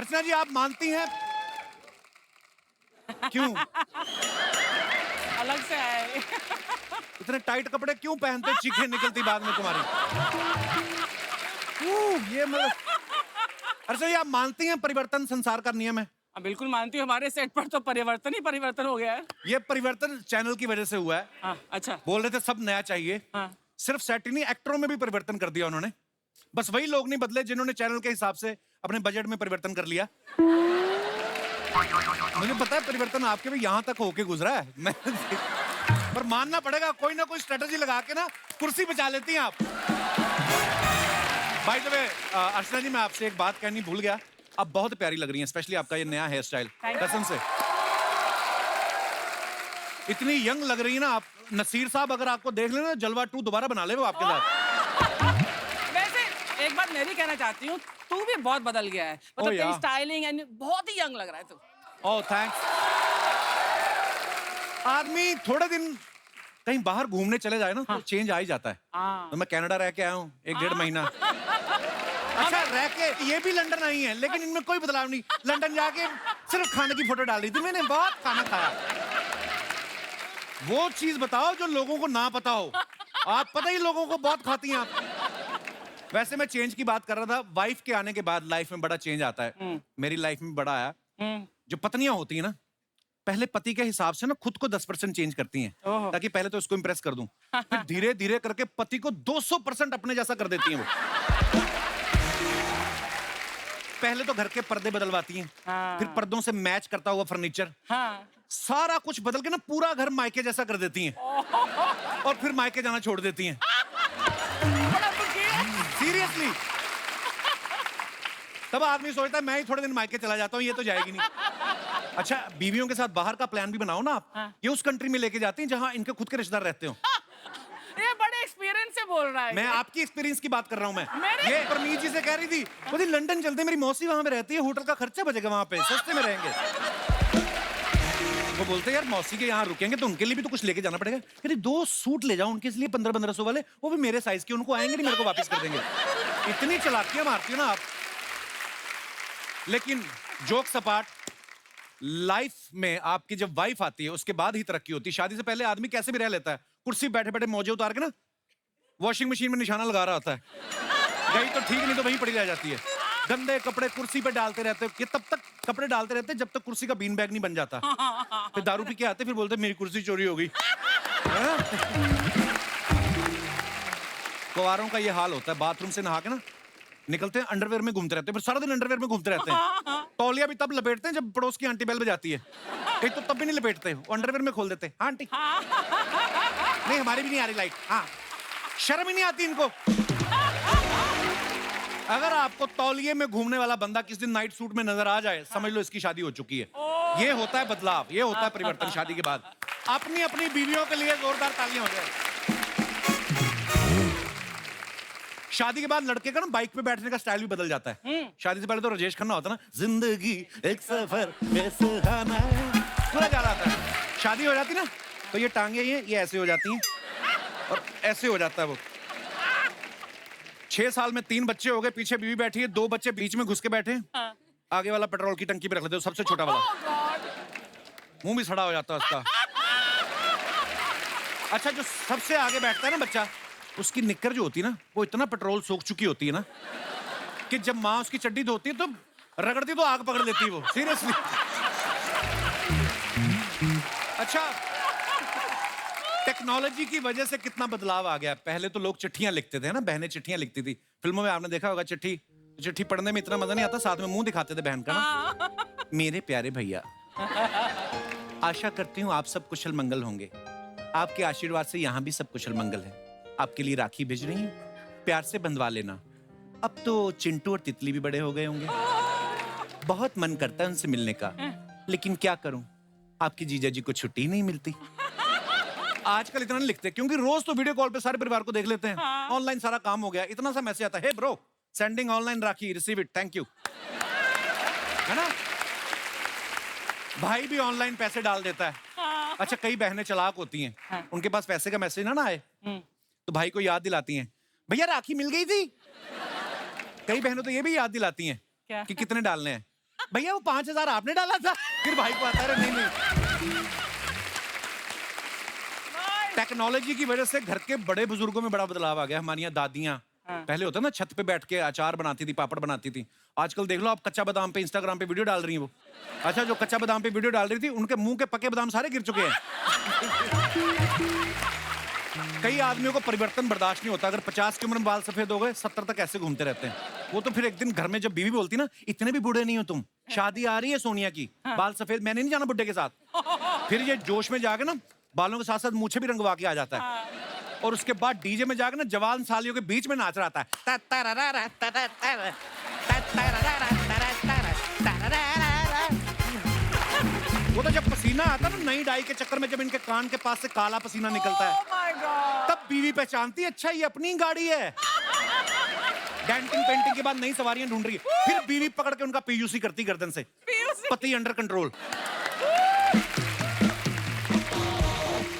अर्चना जी, आप मानती हैं? क्यों? अलग से आए। इतने टाइट कपड़े क्यों पहनते? चीखें निकलती बाद में तुम्हारी। ये मतलब अर्चना जी, आप मानती हैं परिवर्तन संसार का नियम है? बिल्कुल मानती हूँ, हमारे सेट पर तो परिवर्तन ही परिवर्तन हो गया है। ये परिवर्तन चैनल की वजह से हुआ है। हाँ, अच्छा। बोल रहे थे सब नया चाहिए। हाँ। सिर्फ सेट ही नहीं, एक्टरों में भी परिवर्तन कर दिया उन्होंने। बस वही लोग नहीं बदले जिन्होंने चैनल के हिसाब से अपने बजट में परिवर्तन कर लिया। मुझे पता है परिवर्तन आपके भी यहां तक होके गुजरा है। मैं पर मानना पड़ेगा, कोई ना कोई स्ट्रेटजी लगा के ना कुर्सी बचा लेती हैं आप। बाय द वे अर्चना जी, मैं आपसे एक बात कहनी भूल गया। आप बहुत प्यारी लग रही हैं, स्पेशली आपका ये नया हेयर स्टाइल, कसम से इतनी यंग लग रही है ना आप। नसीर साहब अगर आपको देख लेना, जलवा 2 दोबारा बना ले वो आपके साथ। वैसे एक बात मैं भी कहना चाहती हूँ, तू भी बहुत बदल गया है। मतलब तेरी स्टाइलिंग एंड बहुत ही यंग लग रहा है तू। ओह थैंक्स। आदमी थोड़े दिन कहीं बाहर घूमने चले जाए ना, तो चेंज आ ही जाता है। तो मैं कनाडा रह के आया हूँ 1-1.5 महीना। अच्छा, रह के ये भी लंदन आई है, लेकिन इनमें कोई बदलाव नहीं। लंदन जाके सिर्फ खाने की फोटो डाल दी थी मैंने, बहुत खाना खाया। वो चीज बताओ जो लोगों को ना पता हो। आप पता ही लोगों को बहुत खाती हैं आप। वैसे मैं चेंज की बात कर रहा था। वाइफ के आने के बाद लाइफ में बड़ा चेंज आता है। मेरी लाइफ में बड़ा आया। जो पत्नियां होती है ना, पहले पति के हिसाब से ना खुद को 10% चेंज करती हैं, ताकि पहले तो इसको इंप्रेस कर दूं। फिर धीरे धीरे करके पति को 200% अपने जैसा कर देती हैं वो। पहले तो घर के पर्दे बदलवाती हैं, फिर पर्दों से मैच करता हुआ फर्नीचर, सारा कुछ बदल के ना पूरा घर मायके जैसा कर देती हैं, और फिर मायके जाना छोड़ देती हैं। सीरियसली। तब आदमी सोचता है मैं ही थोड़े दिन मायके चला जाता हूँ, ये तो जाएगी नहीं। अच्छा, बीवियों के साथ बाहर का प्लान भी बनाओ ना आप। ये उस कंट्री में लेके जाती हैं जहां इनके खुद के रिश्तेदार रहते हो। ये बड़े एक्सपीरियंस से बोल रहा है। मैं आपकी एक्सपीरियंस की बात कर रहा हूं मैं। ये परमीत जी से कह रही थी, बोली लंदन चलते, मेरी मौसी वहां पे रहती है, होटल का खर्चा बचेगा, वहां पे सस्ते में रहेंगे। वो बोलते यार मौसी के यहाँ रुकेंगे तो उनके लिए भी तो कुछ लेके जाना पड़ेगा। कहती 2 सूट ले जाओ उनके लिए 1500-1500 वाले, वो भी मेरे साइज के, उनको आएंगे नहीं, मेरे को वापस कर देंगे। इतनी चालाकियां मारती हो ना आप। लेकिन जोक्स अपार्ट, लाइफ में आपकी जब वाइफ आती है उसके बाद ही तरक्की होती है। शादी से पहले आदमी कैसे भी रह लेता है, कुर्सी बैठे बैठे मौजे उतार के ना वॉशिंग मशीन में निशाना लगा रहा होता है। गई तो ठीक, नहीं तो वहीं पड़ी रह जाती है। गंदे कपड़े कुर्सी पे डालते रहते हैं। ये तब तक कपड़े डालते रहते हैं जब तक कुर्सी का बीन बैग नहीं बन जाता। फिर दारू पी के आते, फिर बोलते मेरी कुर्सी चोरी हो गई। कुंवारों का ये हाल होता है, बाथरूम से नहा के ना निकलते हैं, अंडरवेयर में घूमते रहते हैं, फिर सारा दिन अंडरवेयर में घूमते रहते हैं। तौलिया भी तब लपेटते हैं जब पड़ोस की आंटी बेल बजाती है। एक तो तब भी नहीं लपेटते, वो अंडरवेयर में खोल देते हैं। हाँ आंटी, नहीं हमारी भी नहीं आ रही लाइट। हाँ, शर्म ही नहीं आती इनको। अगर आपको तौलिए में घूमने वाला बंदा किस दिन नाइट सूट में नजर आ जाए, समझ लो इसकी शादी हो चुकी है। ये होता है बदलाव, ये होता है परिवर्तन शादी के बाद। अपनी अपनी बीवियों के लिए जोरदार तालियां हो जाए। शादी के बाद लड़के का ना बाइक पे बैठने का स्टाइल भी बदल जाता है। शादी से पहले तो राजेश खन्ना होता ना, जिंदगी एक सफर सुहाना, पूरा जा रहा था। शादी हो जाती ना तो ये टांगे ये ऐसे हो जाती हैं और ऐसे हो जाता है वो। 6 साल में 3 बच्चे हो गए, पीछे बीवी बैठी है, 2 बच्चे बीच में घुस के बैठे। आगे वाला पेट्रोल की टंकी पे रख लेते हो, सबसे छोटा वाला। मुंह भी सड़ा हो जाता है उसका। अच्छा, जो सबसे आगे बैठता है ना बच्चा, उसकी निक्कर जो होती है ना, वो इतना पेट्रोल सोख चुकी होती है ना कि जब माँ उसकी चड्डी धोती है तो रगड़ती तो आग पकड़ लेती है वो। सीरियसली। अच्छा, टेक्नोलॉजी की वजह से कितना बदलाव आ गया। पहले तो लोग चिट्ठियां लिखते थे ना, बहनें चिट्ठियां लिखती थी। फिल्मों में आपने देखा होगा चिट्ठी पढ़ने में इतना मजा नहीं आता, साथ में मुंह दिखाते थे बहन का ना। मेरे प्यारे भैया, आशा करती हूँ आप सब कुशल मंगल होंगे। आपके आशीर्वाद से यहाँ भी सब कुशल मंगल है। आपके लिए राखी भेज रही हूँ, प्यार से बंधवा लेना। अब तो चिंटू और तितली भी बड़े हो गए होंगे, बहुत मन करता है उनसे मिलने का, लेकिन क्या करूं, आपकी जीजा जी को छुट्टी नहीं मिलती। आजकल इतना नहीं लिखते क्योंकि रोज तो वीडियो कॉल पे सारे परिवार को देख लेते हैं। ऑनलाइन सारा काम हो गया। इतना सा मैसेज आता है, hey bro, sending online rakhi, receive it, thank you, है ना। भाई भी ऑनलाइन पैसे डाल देता है। अच्छा, कई बहनें चालाक होती हैं, उनके पास पैसे का मैसेज ना आए तो भाई को याद दिलाती हैं, भैया राखी मिल गई थी। कई बहनों तो ये भी याद दिलाती हैं कि कितने डालने हैं। भैया वो 5,000 आपने डाला था। फिर भाई को आता है नहीं नहीं। टेक्नोलॉजी की वजह से घर के बड़े बुजुर्गों में बड़ा बदलाव आ गया। हमारी यहाँ दादियाँ पहले होता ना छत पे बैठ के अचार बनाती थी, पापड़ बनाती थी। आजकल देख लो आप कच्चा बादाम पे इंस्टाग्राम पे वीडियो डाल रही हैं वो। अच्छा जो कच्चा बादाम पे वीडियो डाल रही थी उनके मुंह के पके बादाम सारे गिर चुके हैं। कई आदमियों को परिवर्तन बर्दाश्त नहीं होता। अगर 50 की उम्र में बाल सफेद हो गए 70 तक ऐसे घूमते रहते हैं। वो तो फिर एक दिन घर में जब बीवी बोलती ना इतने भी बूढ़े नहीं हो तुम, शादी आ रही है सोनिया की, बाल सफेद, मैंने नहीं जाना बुड्ढे के साथ। फिर ये जोश में जाके ना बालों के साथ साथ मूछे भी रंगवा के आ जाता है। और उसके बाद डीजे में जाके ना जवान सालियों के बीच में नाच रहा था। वो तो जब पसीना आता ना नई डाई के चक्कर में, जब इनके कान के पास से काला पसीना निकलता है, Oh my God! तब बीवी पहचानती है अच्छा ये अपनी गाड़ी है। डेंटिंग पेंटिंग के बाद नई सवारियां ढूंढ रही है। फिर बीवी पकड़ के उनका पीयूसी करती गर्दन से। पति अंडर कंट्रोल।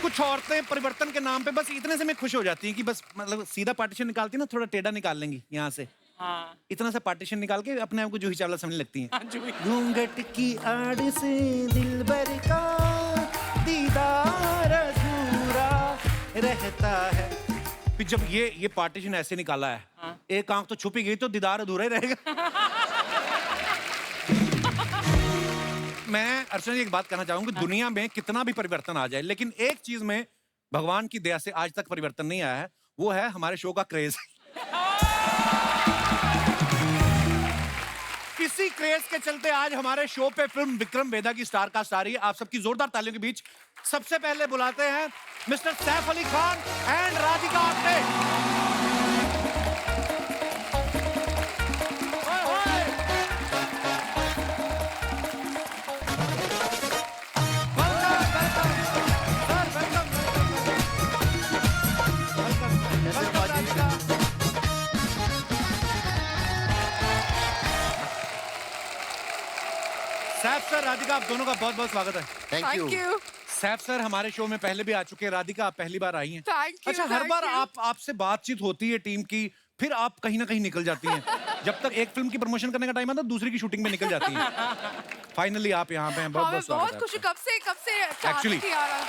कुछ औरतें परिवर्तन के नाम पे बस इतने से में खुश हो जाती हैं कि बस मतलब सीधा पार्टीशन निकालती ना, थोड़ा टेढ़ा निकाल लेंगी यहाँ से। हाँ। इतना सा पार्टीशन निकाल के अपने आप को जूही चावला समझने लगती हैं। हाँ, जूही। घूंघट की आड़ से दिलबर का दीदार अधूरा रहता है। फिर जब ये पार्टीशन ऐसे निकाला है, हाँ। एक आंख तो छुप ही गई तो दीदार अधूरा ही रहेगा। मैं अर्चना जी एक बात कहना चाहूंगा, दुनिया में कितना भी परिवर्तन आ जाए लेकिन एक चीज में भगवान की दया से आज तक परिवर्तन नहीं आया है, वो है हमारे शो का क्रेज। इसी क्रेज के चलते आज हमारे शो पे फिल्म विक्रम वेदा की स्टार कास्ट आ रही है। आप सबकी जोरदार तालियों के बीच सबसे पहले बुलाते हैं mister Saif Ali Khan and Radhika Apte. Saif sir, Radhika, आप दोनों का बहुत बहुत स्वागत है। Thank you. सैफ सर हमारे शो में पहले भी आ चुके हैं, राधिका आप पहली बार आई हैं। Thank you, अच्छा, हर thank बार you. आपसे बातचीत होती है टीम की, फिर आप कहीं ना कहीं निकल जाती हैं। जब तक एक फिल्म की प्रमोशन करने का टाइम आता है दूसरी की शूटिंग में निकल जाती हैं। फाइनली आप यहाँ पे हैं, बहुत बहुत स्वागत है। बहुत खुशी, कब से Actually. चाहती थी आ रहा।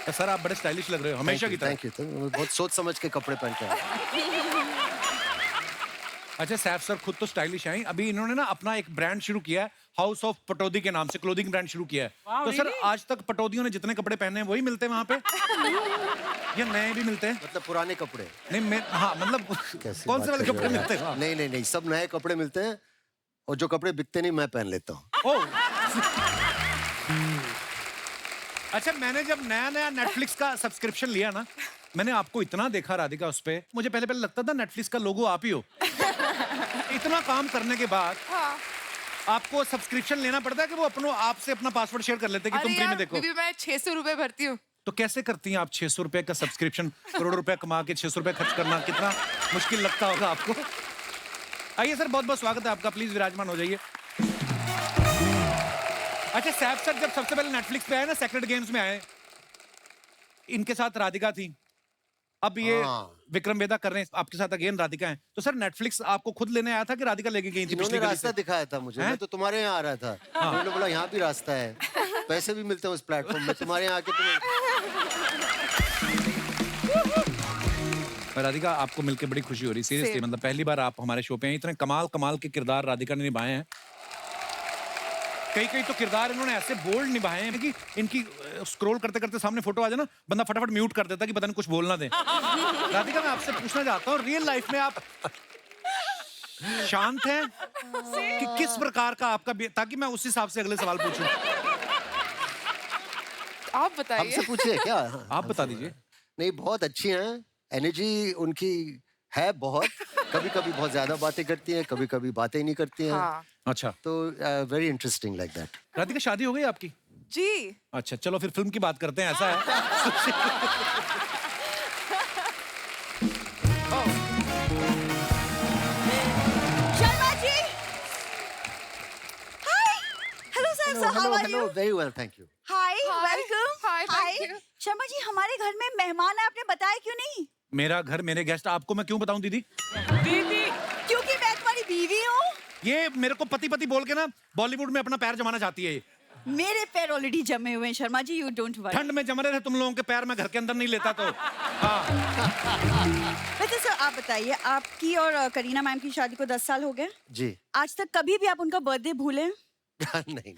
तो सर आप बड़े स्टाइलिश लग रहे हो हमेशा की तरह। Thank you. बहुत सोच समझ के कपड़े पहन के आया। अच्छा सैफ सर खुद तो स्टाइलिश हैं, अभी इन्होंने ना अपना एक ब्रांड शुरू किया है, हाउस ऑफ पटौदी के नाम से क्लोथिंग ब्रांड शुरू किया है। Wow, तो सर really? आज तक पटौदियों ने जितने कपड़े पहने हैं वही मिलते हैं वहाँ पे या नए भी मिलते हैं? मतलब पुराने कपड़े नहीं मैं हाँ मतलब कैसी कौन बात से वाले कर कपड़े रहे हो मिलते यार? हैं? नहीं, सब नए कपड़े मिलते हैं और जो कपड़े बिकते नहीं मैं पहन लेता हूँ। ओह अच्छा, मैंने जब नया नेटफ्लिक्स का सब्सक्रिप्शन लिया ना, मैंने आपको इतना देखा राधिका उस पे, मुझे पहले लगता था नेटफ्लिक्स का लोगो आप ही हो। इतना काम करने के बाद हाँ। आपको सब्सक्रिप्शन लेना पड़ता है कि वो अपनों आपसे अपना पासवर्ड शेयर कर लेते हैं कि तुम फ्री में देखो? बीबी मैं 600 रुपए भरती हूँ। तो कैसे करती हैं आप 600 रुपए का सब्सक्रिप्शन? करोड़ रुपए कमा के 600 रुपए खर्च करना कितना मुश्किल लगता होगा आपको। आइए सर, बहुत बहुत स्वागत है आपका, प्लीज विराजमान हो जाइए। अच्छा सैफ सर, जब सबसे पहले नेटफ्लिक्स पे आए ना, सेक्रेड गेम्स में आए, इनके साथ राधिका थी, अब ये हाँ। विक्रम वेदा कर रहे हैं, आपके साथ अगेन राधिका है। तो सर नेटफ्लिक्स आपको खुद लेने आया था कि राधिका लेके गई थी? इन्होंने पिछली गली रास्ता से? दिखाया था मुझे, हैं? मैं तो तुम्हारे यहाँ आ रहा था। उन्होंने बोला यहाँ भी रास्ता है, पैसे भी मिलते हैं उस प्लेटफॉर्म में, तुम्हारे यहाँ आके तुम्हें। राधिका आपको मिलकर बड़ी खुशी हो रही, सीरियसली, Same. मतलब पहली बार आप हमारे शो पे हैं। इतने कमाल के किरदार राधिका ने निभाए हैं। कई तो किरदार इन्होंने ऐसे बोल्ड निभाए हैं कि इनकी स्क्रॉल करते करते सामने फोटो आ जाए ना, बंदा फटाफट म्यूट कर देता कि पता नहीं कुछ बोलना दे। राधिका, मैं आपसे पूछना चाहता हूँ, रियल लाइफ में आप शांत हैं कि किस प्रकार का आपका ताकि मैं उस हिसाब से अगले सवाल पूछूं। आप बताइए। हमसे पूछिए क्या? आप बता दीजिए। नहीं, बहुत अच्छी हैं, एनर्जी उनकी है बहुत। कभी कभी बहुत ज्यादा बातें करती हैं, कभी कभी बातें ही नहीं करती हैं। हाँ। अच्छा तो very interesting like that. Radhika, शादी हो गई आपकी? जी। अच्छा चलो फिर फिल्म की बात करते हैं, ऐसा है। Sharma ji, hi, hello sir, hello how are hello, you? Very well, thank you. Hi, Hi. Welcome. Hi, thank you. Sharma ji, हमारे घर में मेहमान है, आपने बताया क्यों नहीं? मेरा घर मेरे गेस्ट, आपको मैं क्यों बताऊं दीदी? दीदी, क्योंकि मैं तुम्हारी बीवी हूँ। ये मेरे को पति पति बोल के ना बॉलीवुड में अपना पैर जमाना चाहती है ये। मेरे पैर ऑलरेडी जमे हुए हैं Sharma ji, you don't worry. ठंड में जम रहे थे तुम लोगों के पैर, मैं घर के अंदर नहीं लेता तो। हाँ। वैसे सर आप बताइए, आपकी और करीना मैम की शादी को 10 साल हो गए। जी। आज तक कभी भी आप उनका बर्थडे भूले? नहीं।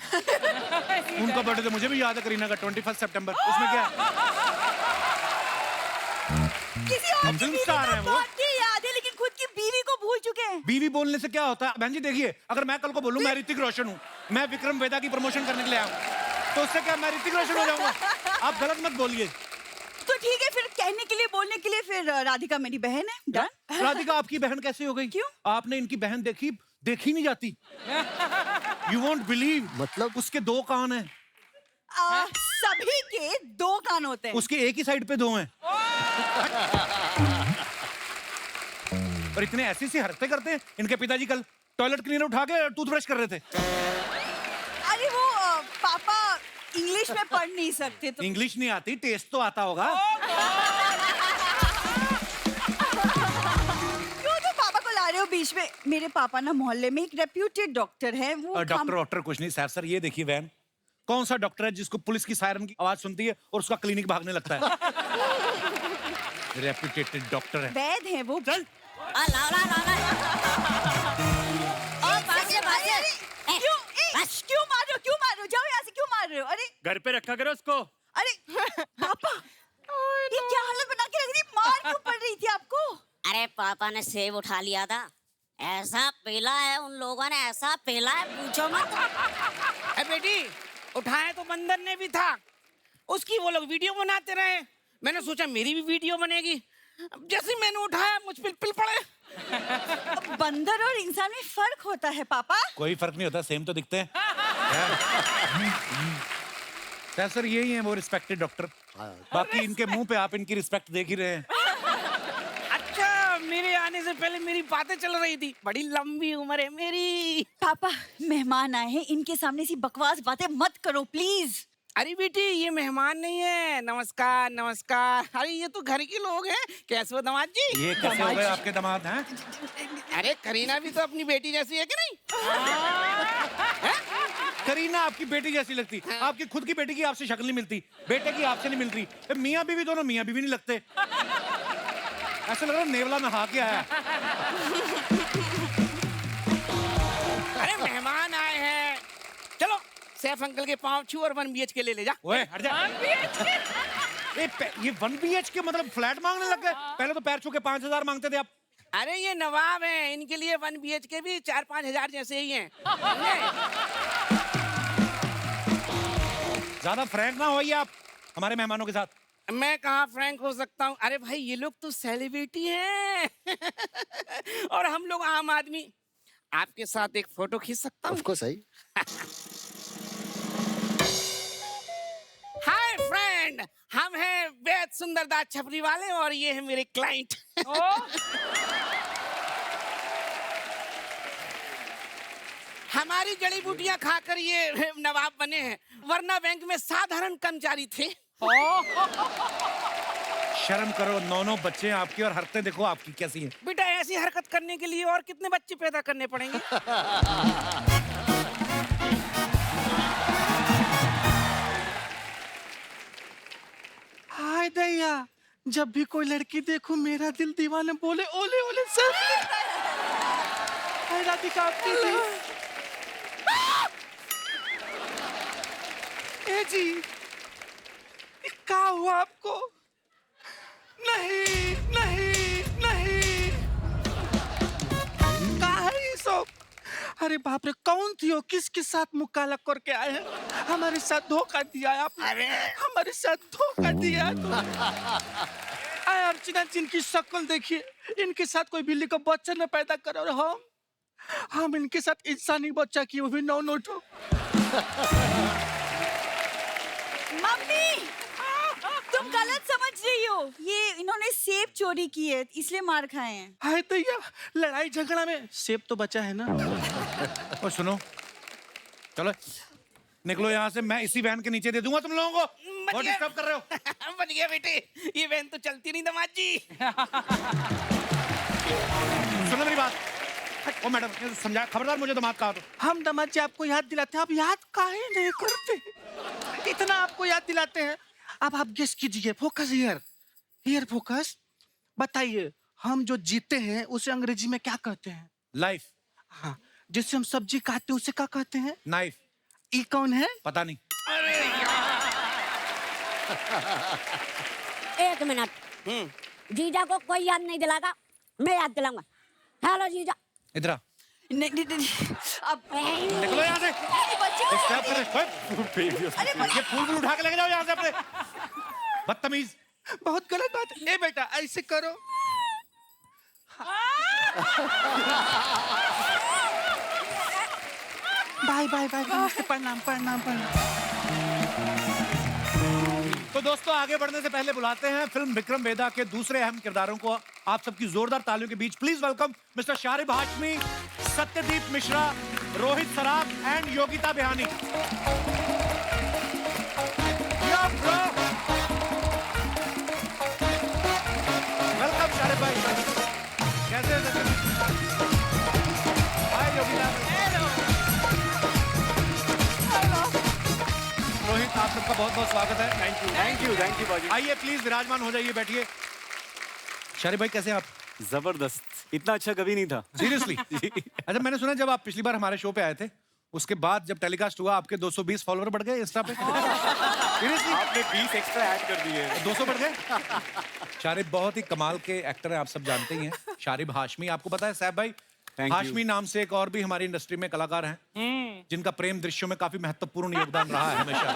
उनका बर्थडे तो मुझे भी याद है, करीना का 21 सितंबर। उसमें क्या है? किसी और अब की फिल्म बीवी स्टार का हैं वो। बर्थडे याद है, लेकिन खुद की बीवी को भूल चुके हैं। बीवी बोलने से क्या होता है बहन जी? देखिए, अगर मैं कल को बोलूं मैं ऋतिक रोशन हूँ, मैं विक्रम वेदा की प्रमोशन करने के लिए आया हूँ, तो उससे क्या मैं ऋतिक रोशन हो जाऊंगा? आप गलत मत बोलिए। तो ठीक है, फिर कहने के लिए बोलने के लिए फिर राधिका मेरी बहन है। डन। राधिका आपकी बहन कैसे हो गई? क्यों? आपने इनकी बहन देखी नहीं जाती। यू वोंट बिलीव, मतलब? उसके 2 कान हैं। सभी के 2 कान होते हैं। उसके एक ही साइड पे 2 हैं। और इतने ऐसी सी हरकतें करते हैं। इनके पिताजी कल टॉयलेट क्लीनर उठा के टूथब्रश कर रहे थे। अरे वो पापा इंग्लिश में पढ़ नहीं सकते तो इंग्लिश नहीं आती, टेस्ट तो आता होगा। क्यों तो पापा को ला रहे हो बीच में? मेरे पापा ना मोहल्ले में एक रेप्यूटेड डॉक्टर है। वो डॉक्टर कुछ नहीं सर ये देखिए वैन, कौन सा डॉक्टर है जिसको पुलिस की सायरन की आवाज सुनती है और उसका क्लिनिक भागने लगता है? रेप्यूटेड डॉक्टर है। वैद है वो। चल क्यों मार रहे हो? क्यों मार रहे हो? जाओ यहाँ से, क्यों मार रहे हो? अरे घर पे रखा करो उसको। अरे पापा, ये क्या हालत बना के रख दी? मार क्यों पड़ रही थी आपको? अरे पापा ने सेब उठा लिया था, ऐसा पेला है उन लोगों ने, ऐसा पेला है पूछो मत। अरे बेटी, उठाया तो बंदर ने भी था, उसकी वो लोग वीडियो बनाते रहे, मैंने सोचा मेरी भी वीडियो बनेगी। जैसे मैंने उठाया मुझ पे पिल पड़े। बंदर और इंसान में फर्क होता है पापा। कोई फर्क नहीं होता, सेम तो दिखते हैं। सर यही है वो रिस्पेक्टेड डॉक्टर। बाकी इनके मुंह पे आप इनकी रिस्पेक्ट देख ही रहे हैं। अच्छा, मेरे आने से पहले मेरी बातें चल रही थी, बड़ी लंबी उम्र है मेरी। पापा मेहमान आए हैं, इनके सामने सी बकवास बातें मत करो प्लीज। अरे बेटी, ये मेहमान नहीं है। नमस्कार नमस्कार। अरे ये तो घर के लोग हैं। कैसे हो दामाद जी? ये कैसे हो गए आपके दामाद हैं? अरे करीना भी तो अपनी बेटी जैसी है कि नहीं? करीना आपकी बेटी जैसी लगती, आपकी खुद की बेटी की आपसे शक्ल नहीं मिलती, बेटे की आपसे नहीं मिल रही। मियाँ बीवी दोनों मियाँ बीवी नहीं लगते, ऐसा लग रहा है नेवला नहा के आया। अरे मेहमान आए हैं, चलो सैफ अंकल के पाँव छू और 1 BHK ले जा। ओए हट जा। ये 1 BHK मतलब फ्लैट मांगने लग गए? पहले तो पैर छू के 5,000 मांगते थे आप। अरे ये नवाब हैं, इनके लिए 1 BHK भी 4-5 हजार जैसे ही हैं। ज्यादा फ्रैंक ना होइए आप हमारे मेहमानों के साथ। मैं कहाँ फ्रैंक हो सकता हूँ? अरे भाई, ये लोग तो सेलिब्रिटी हैं और हम लोग आम आदमी। आपके साथ एक फोटो खींच सकता हूँ? ऑफ कोर्स सही। हाय फ्रेंड, हम हैं वैद सुंदरदास छपरी वाले और ये है मेरे क्लाइंट। हमारी जड़ी बूटियां खाकर ये नवाब बने हैं, वरना बैंक में साधारण कर्मचारी थे। शर्म करो, 9 बच्चे हैं आपके और हरकतें देखो आपकी कैसी हैं। बेटा, ऐसी हरकत करने के लिए और कितने बच्चे पैदा करने पड़ेंगे? हाय दैया, जब भी कोई लड़की देखूं मेरा दिल दीवाने बोले ओले ओले सर। हाय राधिका, आपकी थी। ए जी, क्या हुआ आपको? नहीं नहीं नहीं, क्या है ये सब? अरे बाप रे, कौन थी हो? किसके साथ मुँह काला करके आए हैं? हमारे साथ धोखा दिया है आपने। अरे हमारे साथ धोखा दिया है। आए अर्चना, जिनकी शक्ल देखिए, इनके साथ कोई बिल्ली का बच्चा न पैदा करे और हम इनके साथ इंसानी बच्चा किए, वो भी 9 ठो। मम्मी, तुम गलत समझ रही हो। ये इन्होंने सेब चोरी की है, इसलिए मार खाए हैं। हाय दैया, लड़ाई झगड़ा में सेब तो बचा है ना। और सुनो, चलो निकलो यहाँ से, मैं इसी वैन के नीचे दे दूंगा तुम लोगों को। बहुत डिस्टर्ब कर रहे हो। बच गया बेटे, ये वैन तो चलती नहीं दामाद जी। सुनो मेरी बात, ओ मैडम, ये समझा, खबरदार मुझे दामाद कहा तो। हम दामाद जी आपको याद दिलाते हैं, आप याद काहे नहीं करते? इतना आपको याद दिलाते हैं। अब आप गेस कीजिए, फोकस हियर फोकस। बताइए, हम जो जीते हैं उसे अंग्रेजी में क्या कहते हैं? लाइफ। हाँ, जिससे हम सब्जी काटते हैं उसे क्या कहते हैं? नाइफ। ई कौन है? पता नहीं। एक मिनट, जीजा को कोई याद नहीं दिलाएगा, मैं याद दिलाऊंगा। हेलो जीजा। इधर आ। नहीं, अब निकलो यहाँ से। बच्चे एक step करे, ओए, ये फूल उठा के लेके जाओ यहाँ से अपने। बदतमीज। बहुत गलत बात है। ए बेटा, ऐसे करो। बाय बाय बाय, प्रणाम प्रणाम प्रणाम। तो दोस्तों, आगे बढ़ने से पहले बुलाते हैं फिल्म विक्रम वेदा के दूसरे अहम किरदारों को। आप सबकी जोरदार तालियों के बीच please welcome mister Sharib Hashmi, Satyadeep Mishra, Rohit Saraf and Yogita Bihani. Welcome Sharib भाई। कैसे हैं सत्यदीप? हाय योगिता। रोहित, आप सबका बहुत बहुत स्वागत है। थैंक यू बाजी। आइए प्लीज विराजमान हो जाइए, बैठिए। शारिब भाई, कैसे हैं आप? जबरदस्त, इतना अच्छा कभी नहीं था। सीरियसली? अच्छा, मैंने सुना जब आप पिछली बार हमारे शो पे आए थे, उसके बाद जब टेलीकास्ट हुआ आपके 220 फॉलोअर बढ़ गए इंस्टा पे। सीरियसली? आपने 20 एक्स्ट्रा ऐड कर दिए। 200 बढ़ गए। शारिब बहुत ही कमाल के एक्टर हैं, आप सब जानते ही हैं। शारिब हाशमी, आपको पता है साहब भाई, Thank you. हाशमी नाम से एक और भी हमारी इंडस्ट्री में कलाकार हैं जिनका प्रेम दृश्यों में काफी महत्वपूर्ण योगदान रहा है हमेशा।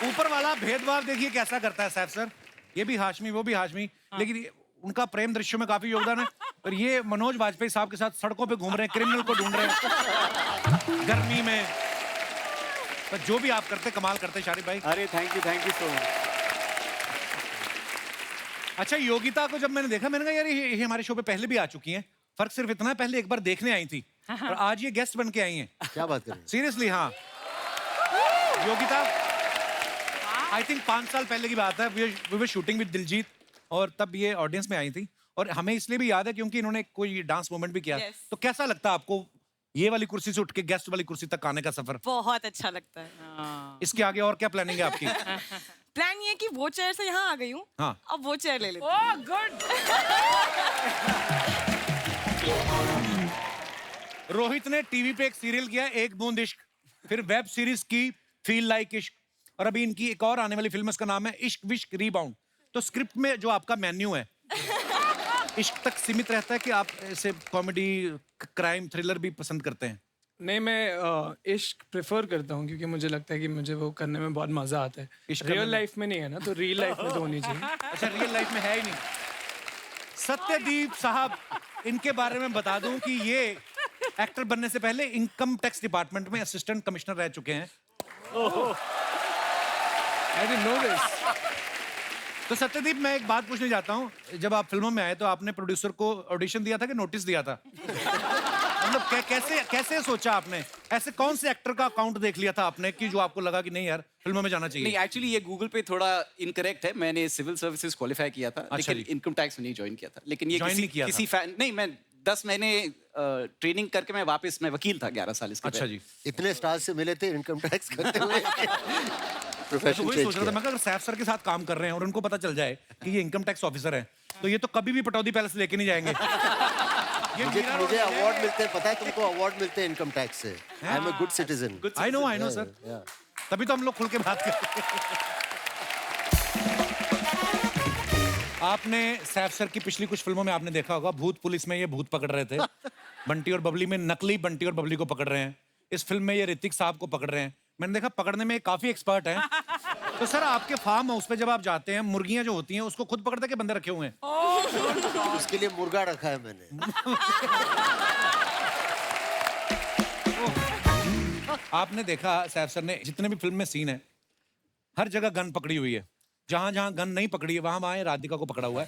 ऊपर वाला भेदभाव देखिए कैसा करता है साहब सर, ये भी हाशमी वो भी हाशमी, लेकिन उनका प्रेम दृश्यों में काफी योगदान है। और ये मनोज वाजपेयी साहब के साथ सड़कों पे घूम रहे हैं, क्रिमिनल को ढूंढ रहे हैं गर्मी में। तो जो भी आप करते कमाल करते शारिब भाई। अरे थैंक यू सो मच। अच्छा, योगिता को जब मैंने देखा, मैंने कहा यार ये हमारे शो पे पहले भी आ चुकी हैं। फर्क सिर्फ इतना है, पहले एक बार देखने आई थी और आज ये गेस्ट बन के आई हैं। क्या बात कर रहे हैं? सीरियसली? हाँ योगिता, आई थिंक 5 साल पहले की बात है। We were shooting with Diljit और तब ये ऑडियंस में आई थी और हमें इसलिए भी याद है क्योंकि इन्होंने कोई डांस मूवमेंट भी किया। Yes. तो कैसा लगता है आपको ये वाली कुर्सी से उठ के गेस्ट वाली कुर्सी तक आने का सफर? बहुत अच्छा लगता है। इसके आगे और क्या प्लानिंग है आपकी? प्लान ये है कि वो चेयर से यहाँ आ गई हूँ, हाँ। अब वो चेयर ले लेती हूँ। गुड। रोहित ने टीवी पे एक सीरियल किया एक बूंद इश्क, फिर वेब सीरीज की फील लाइक इश्क, और अभी इनकी एक और आने वाली फिल्म है, उसका नाम है इश्क विश्क रीबाउंड। तो स्क्रिप्ट में जो आपका मेन्यू है इश्क तक सीमित रहता है कि आप ऐसे कॉमेडी, क्राइम, थ्रिलर भी पसंद करते हैं? नहीं, मैं इश्क प्रेफर करता हूँ क्योंकि मुझे लगता है कि मुझे वो करने में बहुत मजा आता है। इश्क करने रियल में? लाइफ में नहीं है ना, तो रियल लाइफ में तो होनी चाहिए। अच्छा, रियल लाइफ में है ही नहीं। सत्यदीप साहब, इनके बारे में बता दूं कि ये एक्टर बनने से पहले इनकम टैक्स डिपार्टमेंट में असिस्टेंट कमिश्नर रह चुके हैं। I didn't know this. तो सत्यदीप, मैं एक बात पूछने जाता हूँ, जब आप फिल्मों में आए तो आपने प्रोड्यूसर को ऑडिशन दिया था कि नोटिस दिया था? मतलब कैसे सोचा आपने? ऐसे कौन से एक्टर का अकाउंट देख लिया था आपने कि जो आपको लगा कि नहीं यार फिल्मों में जाना नहीं, चाहिए? एक्चुअली ये गूगल पे थोड़ा इनकरेक्ट है। मैंने सिविल सर्विसेज क्वालिफाई किया था, अच्छा लेकिन जी। इनकम टैक्स में नहीं ज्वाइन किया था। लेकिन ये Join नहीं किया किसी फैन नहीं, मैं 10 महीने ट्रेनिंग करके मैं वापस, मैं वकील था 11 साल इसके अच्छा पहले। जी। इतने स्टार से मिले थे इनकम टैक्स करते हुए। तो प्रोफेशन वही चेंज सोच रहा था किया। मैं, अगर सैफ सर के साथ काम कर रहे हैं और उनको पता चल जाए कि ये इनकम टैक्स ऑफिसर है, तो ये तो कभी भी पटौदी पैलेस लेके नहीं जाएंगे। ये मीरा रोड मुझे ले अवार्ड जाएंगे। मिलते हैं, पता है तुमको अवार्ड मिलते हैं इनकम टैक्स से। I am a good citizen. I know sir, तभी तो हम लोग खुल के बात करते हैं। आपने सैफ सर की पिछली कुछ फिल्मों में आपने देखा होगा, भूत पुलिस में ये भूत पकड़ रहे थे, बंटी और बबली में नकली बंटी और बबली को पकड़ रहे हैं, इस फिल्म में ये ऋतिक साहब को पकड़ रहे हैं। मैंने देखा पकड़ने में काफी एक्सपर्ट हैं। तो सर, आपके फार्म हाउस पे जब आप जाते हैं, मुर्गियां जो होती हैं उसको खुद पकड़ते के बंदे रखे हुए हैं? उसके लिए मुर्गा रखा है मैंने। आपने देखा सैफ सर ने जितने भी फिल्म में सीन है, हर जगह गन पकड़ी हुई है, जहां जहां गन नहीं पकड़ी है वहां वहां राधिका को पकड़ा हुआ है।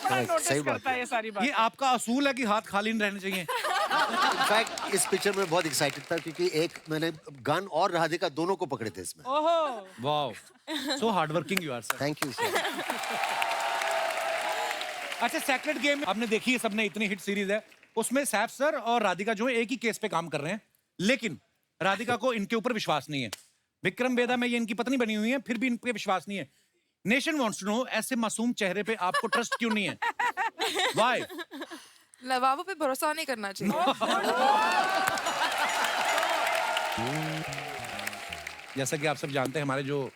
सही बात है। ये सारी ये आपका असूल है कि हाथ खाली नहीं रहने चाहिए? इनफैक्ट इस पिक्चर में बहुत एक्साइटेड था क्योंकि एक मैंने गन और राधिका दोनों को पकड़े थे इसमें। Wow, so hard working you are sir. Thank you sir. अच्छा, सेक्रेट गेम आपने देखी है सबने, इतनी हिट सीरीज है, उसमें सैफ सर और राधिका जो है एक ही केस पे काम कर रहे हैं, लेकिन राधिका को इनके ऊपर विश्वास नहीं है। विक्रम बेदा में ये इनकी पत्नी बनी हुई है, फिर भी इन पे विश्वास नहीं है। नेशन वांट्स टू नो, ऐसे मासूम चेहरे पे आपको ट्रस्ट क्यों नहीं है? व्हाई? लवाबों पे भरोसा नहीं करना चाहिए। जैसा कि आप सब जानते हैं, हमारे जो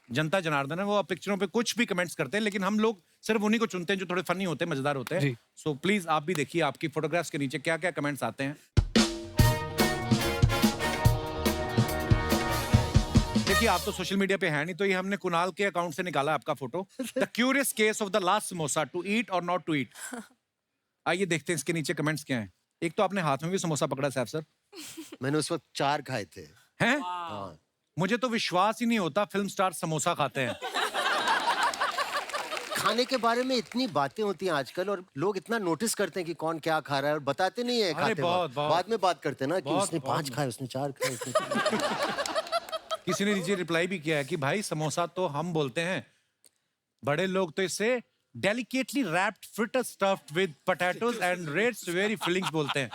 जनता जनार्दन है वो अब पिक्चरों पे कुछ भी कमेंट्स करते हैं, लेकिन हम लोग सिर्फ उन्हीं को चुनते हैं जो थोड़े फनी होते हैं, मजेदार होते हैं। सो प्लीज आप भी देखिए आपकी फोटोग्राफ्स के नीचे क्या क्या कमेंट्स आते हैं। देखिए, आप तो सोशल मीडिया पे हैं नहीं, तो ये हमने कुणाल के अकाउंट से निकाला आपका photo. The curious case of the last samosa, to eat or not to eat. आइए देखते हैं इसके नीचे कमेंट्स क्या हैं। एक तो आपने हाथ में भी समोसा पकड़ा सैफ सर। मैंने उस वक्त 4 खाए थे। हैं? हाँ। मुझे तो विश्वास ही नहीं होता फिल्म स्टार समोसा खाते हैं। खाने के बारे में इतनी बातें होती हैं आजकल, और लोग इतना नोटिस करते हैं कि कौन क्या खा रहा है, और बताते नहीं है खाते वक्त। बाद में बात करते हैं ना कि उसने 5 खाए, उसने 4 खाए, उसने किसी ने नीचे रिप्लाई भी किया है कि भाई समोसा तो हम बोलते हैं, बड़े लोग तो इसे delicately wrapped fritter stuffed with potatoes and reds very feelings बोलते हैं।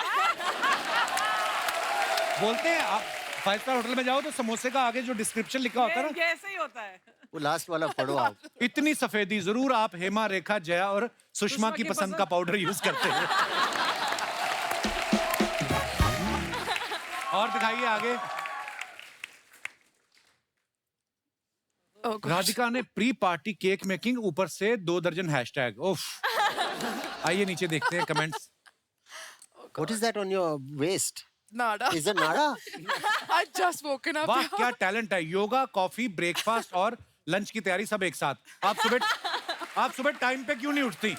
बोलते हैं आप 5 स्टार होटल में जाओ तो समोसे का आगे जो डिस्क्रिप्शन लिखा होता है ना, ऐसे ही होता है। वो लास्ट वाला पढ़ो आप। इतनी सफेदी जरूर आप हेमा, रेखा, जया और सुषमा की पसंद का पाउडर यूज करते हैं। और दिखाइए आगे। राधिका ने प्री पार्टी केक मेकिंग, ऊपर से 2 दर्जन हैशटैग। उफ। आइए नीचे देखते हैं comments. What is that on your waist? Nada. Is it nada? I just woken up. वाह, क्या टैलेंट है। योगा, कॉफी, ब्रेकफास्ट और लंच की तैयारी सब एक साथ। आप सुबह टाइम पे क्यों नहीं उठती?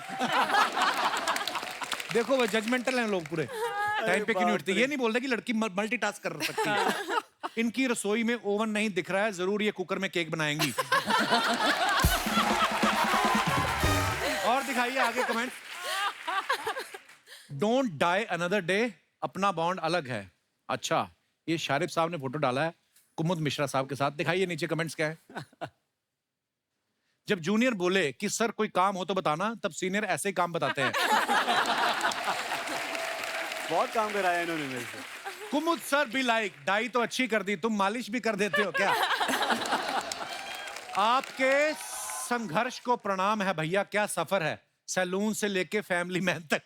देखो वो जजमेंटल हैं लोग पूरे। टाइम पे क्यों नहीं उठती? ये नहीं बोल रहे कि लड़की मल्टीटास्क कर सकती है। इनकी रसोई में ओवन नहीं दिख रहा है, जरूर ये कुकर में केक बनाएंगी। और दिखाइए आगे comment. Don't die another day, अपना बॉन्ड अलग है। अच्छा, ये शारिफ साहब ने फोटो डाला है कुमुद मिश्रा साहब के साथ। दिखाइए नीचे कमेंट्स क्या है। जब जूनियर बोले कि सर कोई काम हो तो बताना, तब सीनियर ऐसे ही काम बताते हैं। बहुत काम कराया इन्होंने मेरे से। कुमुद सर भी लाइक, डाई तो अच्छी कर दी, तुम मालिश भी कर देते हो क्या? आपके संघर्ष को प्रणाम है भैया, क्या सफर है, सैलून से लेके फैमिली मैन तक।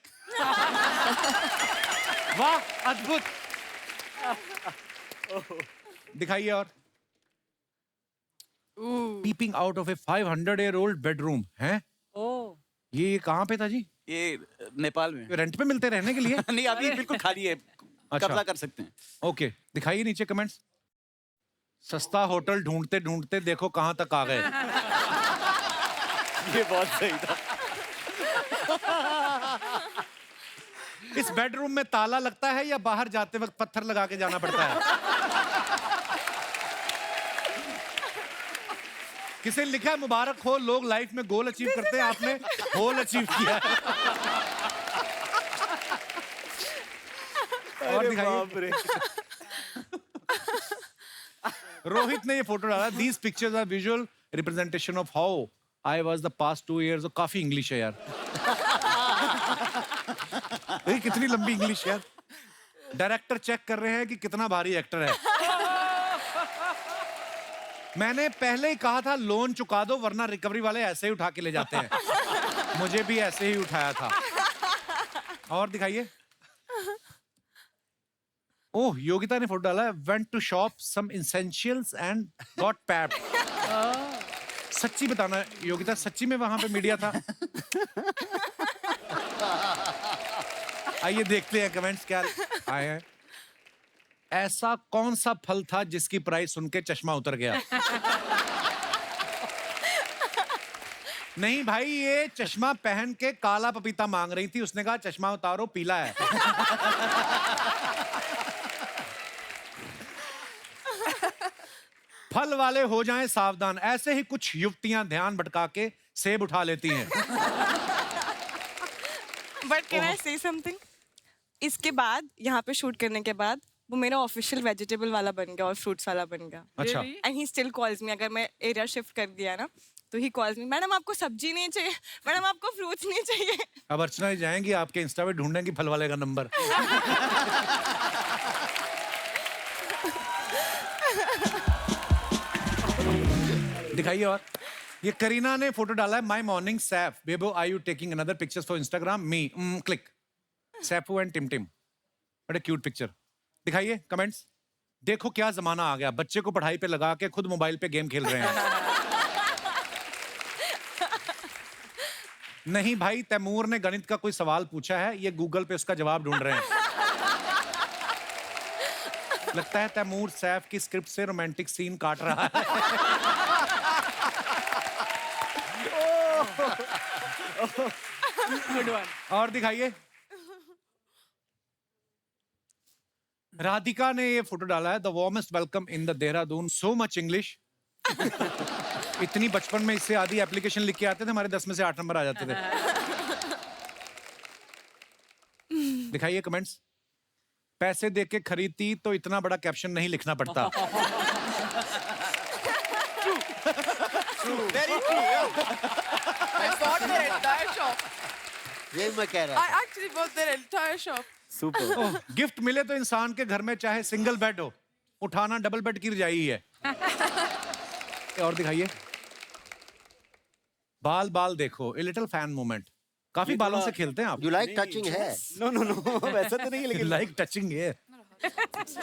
वाह, अद्भुत। दिखाइए और। Peeping out of a 500-year-old bedroom है। ये कहाँ पे था जी? ये नेपाल में। रेंट पे मिलते रहने के लिए? नहीं, अभी बिल्कुल खाली है, कब्जा कर सकते हैं। ओके, दिखाइए नीचे कमेंट्स। सस्ता होटल ढूंढते ढूंढते देखो कहां तक आ गए। ये बहुत सही था। इस बेडरूम में ताला लगता है या बाहर जाते वक्त पत्थर लगा के जाना पड़ता है? किसी ने लिखा है मुबारक हो, लोग लाइफ में गोल अचीव करते हैं, आपने होल अचीव किया है। और दिखाइए। रोहित ने ये फोटो डाला। These pictures are visual representation of how I was the past 2 years। काफी इंग्लिश है यार। कितनी लंबी इंग्लिश यार। डायरेक्टर चेक कर रहे हैं कि कितना भारी एक्टर है। मैंने पहले ही कहा था लोन चुका दो, वरना रिकवरी वाले ऐसे ही उठा के ले जाते हैं। मुझे भी ऐसे ही उठाया था। और दिखाइए। ओह, योगिता ने फोटो डाला है। Went to shop some essentials and got papped. सच्ची बताना योगिता, सच्ची में वहां पे मीडिया था? आइए देखते हैं कमेंट्स क्या आए हैं। ऐसा कौन सा फल था जिसकी प्राइस सुन के चश्मा उतर गया? नहीं भाई, ये चश्मा पहन के काला पपीता मांग रही थी, उसने कहा चश्मा उतारो पीला है। फल वाले हो जाएं सावधान, ऐसे ही कुछ युवतियां ध्यान भटका के सेब उठा लेती हैं। बट कैन आई से समथिंग? इसके बाद यहाँ पे शूट करने के बाद वो मेरा ऑफिशियल वेजिटेबल वाला बन गया और फ्रूट्स वाला बन गया। अच्छा। And he still calls me. अगर मैं एरिया शिफ्ट कर दिया ना तो ही कॉल्स मी, मैडम आपको सब्जी नहीं चाहिए, मैडम आपको फ्रूट्स नहीं चाहिए. अब अर्चना जी जाएंगी आपके इंस्टा पे ढूंढेंगी फल वाले का नंबर. दिखाइए. और ये करीना ने फोटो डाला है, my morning Saif Bebo are you taking another pictures for Instagram me click Saifu and Tim Tim. बड़ा क्यूट पिक्चर. दिखाइए कमेंट्स. देखो क्या जमाना आ गया, बच्चे को पढ़ाई पे लगा के खुद मोबाइल पे गेम खेल रहे हैं. नहीं भाई, तैमूर ने गणित का कोई सवाल पूछा है, ये गूगल पे उसका जवाब ढूंढ रहे हैं. लगता है तैमूर सैफ की स्क्रिप्ट से रोमांटिक सीन काट रहा है. और दिखाइए. राधिका ने ये फोटो डाला है, the warmest welcome in the Dehradun, so much English. इतनी बचपन में इससे आधी एप्लीकेशन लिख के आते थे, हमारे 10 में से 8 नंबर आ जाते थे. दिखाइए कमेंट्स. पैसे दे के खरीदती तो इतना बड़ा कैप्शन नहीं लिखना पड़ता. Very true, yeah. I bought their entire shop. ये मैं कह रहा I था. actually bought their entire shop. Super. Gift मिले तो इंसान के घर में चाहे सिंगल बेड हो, उठाना डबल बेड की रजाई है. और दिखाइए. बाल बाल देखो, ए लिटिल फैन मोमेंट. काफी बालों से खेलते हैं आप. You like touching hair? No no no वैसा तो नहीं है लेकिन लाइक टचिंग है.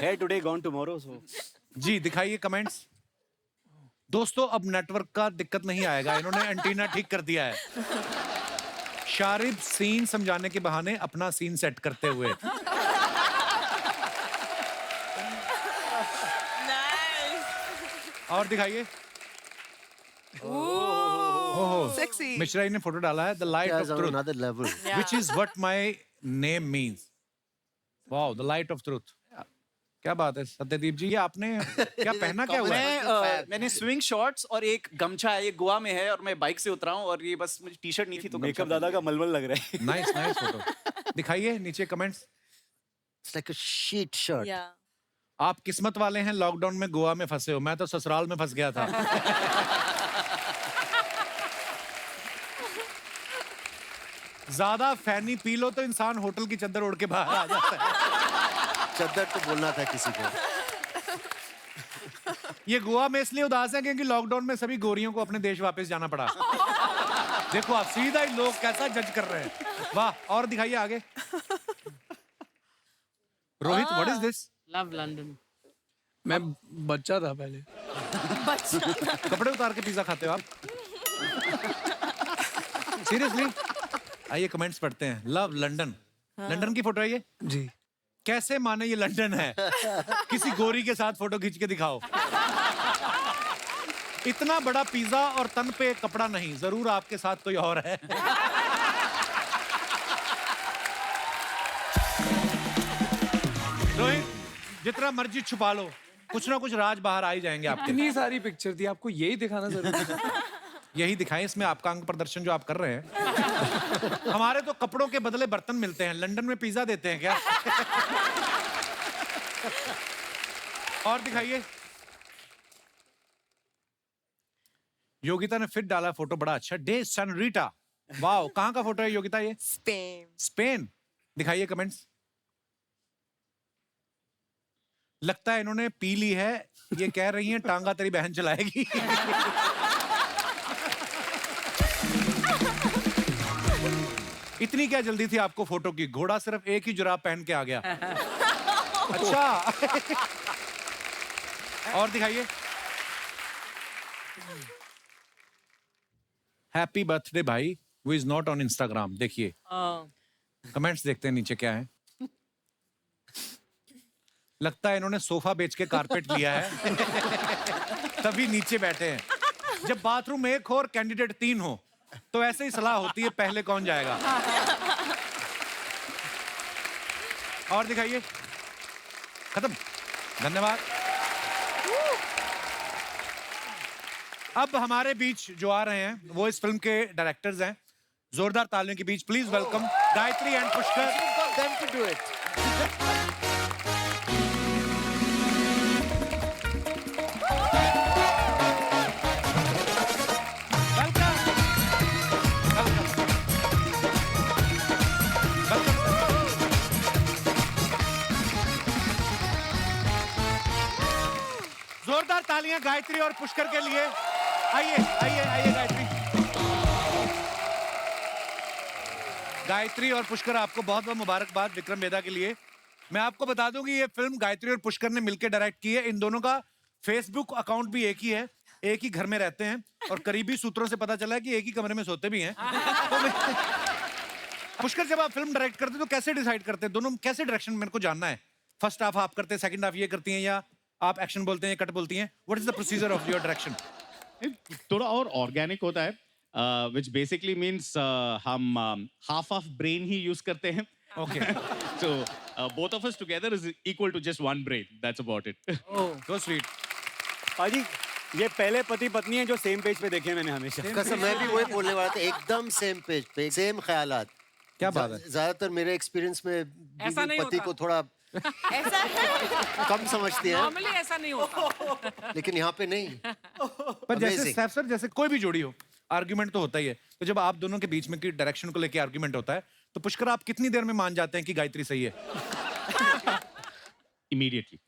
hair today gone tomorrow so. जी दिखाइए कमेंट्स. दोस्तों अब नेटवर्क का दिक्कत नहीं आएगा, इन्होंने एंटीना ठीक कर दिया है. शारिब सीन समझाने के बहाने अपना सीन सेट करते हुए. और दिखाइए. Sexy. मिश्रा जी ने फोटो डाला है, the light Guys of on truth, another level. which is what my name means. Wow, the light of truth. क्या बात है सत्यदीप जी, ये आपने क्या पहना क्या हुआ है? मैंने स्विंग शॉर्ट्स और एक गमछा है, ये गोवा में है और मैं बाइक से उतरा हूँ और ये बस मुझे टी शर्ट नहीं थी तो मेकअप दादा का मलमल लग रहा है. Nice nice photo. दिखाइए नीचे comments. It's like a sheet shirt. Yeah. आप किस्मत वाले हैं, लॉकडाउन में गोवा में फंसे हो, मैं तो ससुराल में फंस गया था. ज्यादा फैनी पी लो तो इंसान होटल की चद्दर ओढ़ के बाहर आ जाता है. चद्दर तो बोलना था किसी को. ये गोवा में इसलिए उदास है क्योंकि लॉकडाउन में सभी गोरियों को अपने देश वापस जाना पड़ा. देखो आप सीधा ही लोग कैसा जज कर रहे हैं. वाह. और दिखाइए आगे. Rohit, what is this? Love London. मैं बच्चा था पहले. कपड़े उतार के पिज्जा खाते हो आप? सीरियसली? आइए कमेंट्स पढ़ते हैं. Love London. लंदन की फोटो है ये? जी. कैसे माने ये लंदन है? किसी गोरी के साथ फोटो खींच के दिखाओ. इतना बड़ा पिज्जा और तन पे कपड़ा नहीं, जरूर आपके साथ कोई और है. रोहित, जितना मर्जी छुपा लो, कुछ ना कुछ राज बाहर आ ही जाएंगे आपके. इतनी सारी पिक्चर थी, आपको यही दिखाना जरूरी था. यही दिखाएं, इसमें आपका अंग प्रदर्शन जो आप कर रहे हैं. हमारे तो कपड़ों के बदले बर्तन मिलते हैं, लंदन में पिज्जा देते हैं क्या? और दिखाइए. योगिता ने फिर डाला फोटो, बड़ा अच्छा. डे सनरीटा. वाओ, कहाँ का फोटो है योगिता ये? Spain. स्पेन. दिखाइए कमेंट्स. लगता है इन्होंने पी ली है, ये कह रही हैं टांगा तेरी बहन चलाएगी. इतनी क्या जल्दी थी आपको फोटो की? घोड़ा सिर्फ एक ही जुराब पहन के आ गया. अच्छा. और दिखाइए. हैप्पी बर्थडे भाई, who is not on Instagram. देखिए कमेंट्स देखते हैं नीचे क्या है. लगता है इन्होंने सोफा बेच के कारपेट लिया है, तभी नीचे बैठे हैं. जब बाथरूम एक हो और कैंडिडेट 3 हो तो ऐसे ही सलाह होती है, पहले कौन जाएगा. और दिखाइए. खत्म. धन्यवाद. अब हमारे बीच जो आ रहे हैं वो इस फिल्म के डायरेक्टर्स हैं. जोरदार तालियों के बीच please welcome Gayatri and Pushkar. Them to do it. जोरदार तालियां गायत्री और पुष्कर के लिए। आइए आइए आइए गायत्री। गायत्री और पुष्कर, आपको बहुत बहुत मुबारकबाद विक्रम वेदा के लिए। मैं आपको बता दूं कि ये फिल्म गायत्री और पुष्कर ने मिलकर डायरेक्ट की है। इन दोनों का फेसबुक अकाउंट भी एक ही है, एक ही घर में रहते हैं और करीबी सूत्रों से पता चला है कि एक ही कमरे में सोते भी हैं। पुष्कर, जब आप फिल्म डायरेक्ट करते हैं तो कैसे डिसाइड करते हैं दोनों, कैसे डायरेक्शन मेरे को जानना है? फर्स्ट हाफ आप करते हैं, सेकंड हाफ ये करती हैं, या आप एक्शन बोलते हैं, कट बोलती हैं? What is the procedure of your direction? थोड़ा और ऑर्गेनिक होता है, which basically means हम half of brain he use करते हैं. Okay. So both of us together is equal to just one brain. That's about it. Oh, so sweet. पाजी, ये पहले पति पत्नी है जो सेम पेज पे देखे हैं मैंने हमेशा। कसम, मैं भी वही बोलने वाला था, एकदम सेम पेज पे, सेम ख्यालात। क्या बात है? ज्यादातर मेरे एक्सपीरियंस में ऐसा नहीं पति होता। को थोड़ा ऐसा कम समझती है, नॉर्मली ऐसा नहीं होता। लेकिन यहाँ पे नहीं। पर जैसे Amazing. सैफ सर, जैसे कोई भी जोड़ी हो, आर्ग्यूमेंट तो होता ही है। तो जब आप दोनों के बीच में की डायरेक्शन को लेके आर्ग्यूमेंट होता है, तो पुष्कर आप कितनी देर में मान जाते हैं कि गायत्री सही है? Immediately.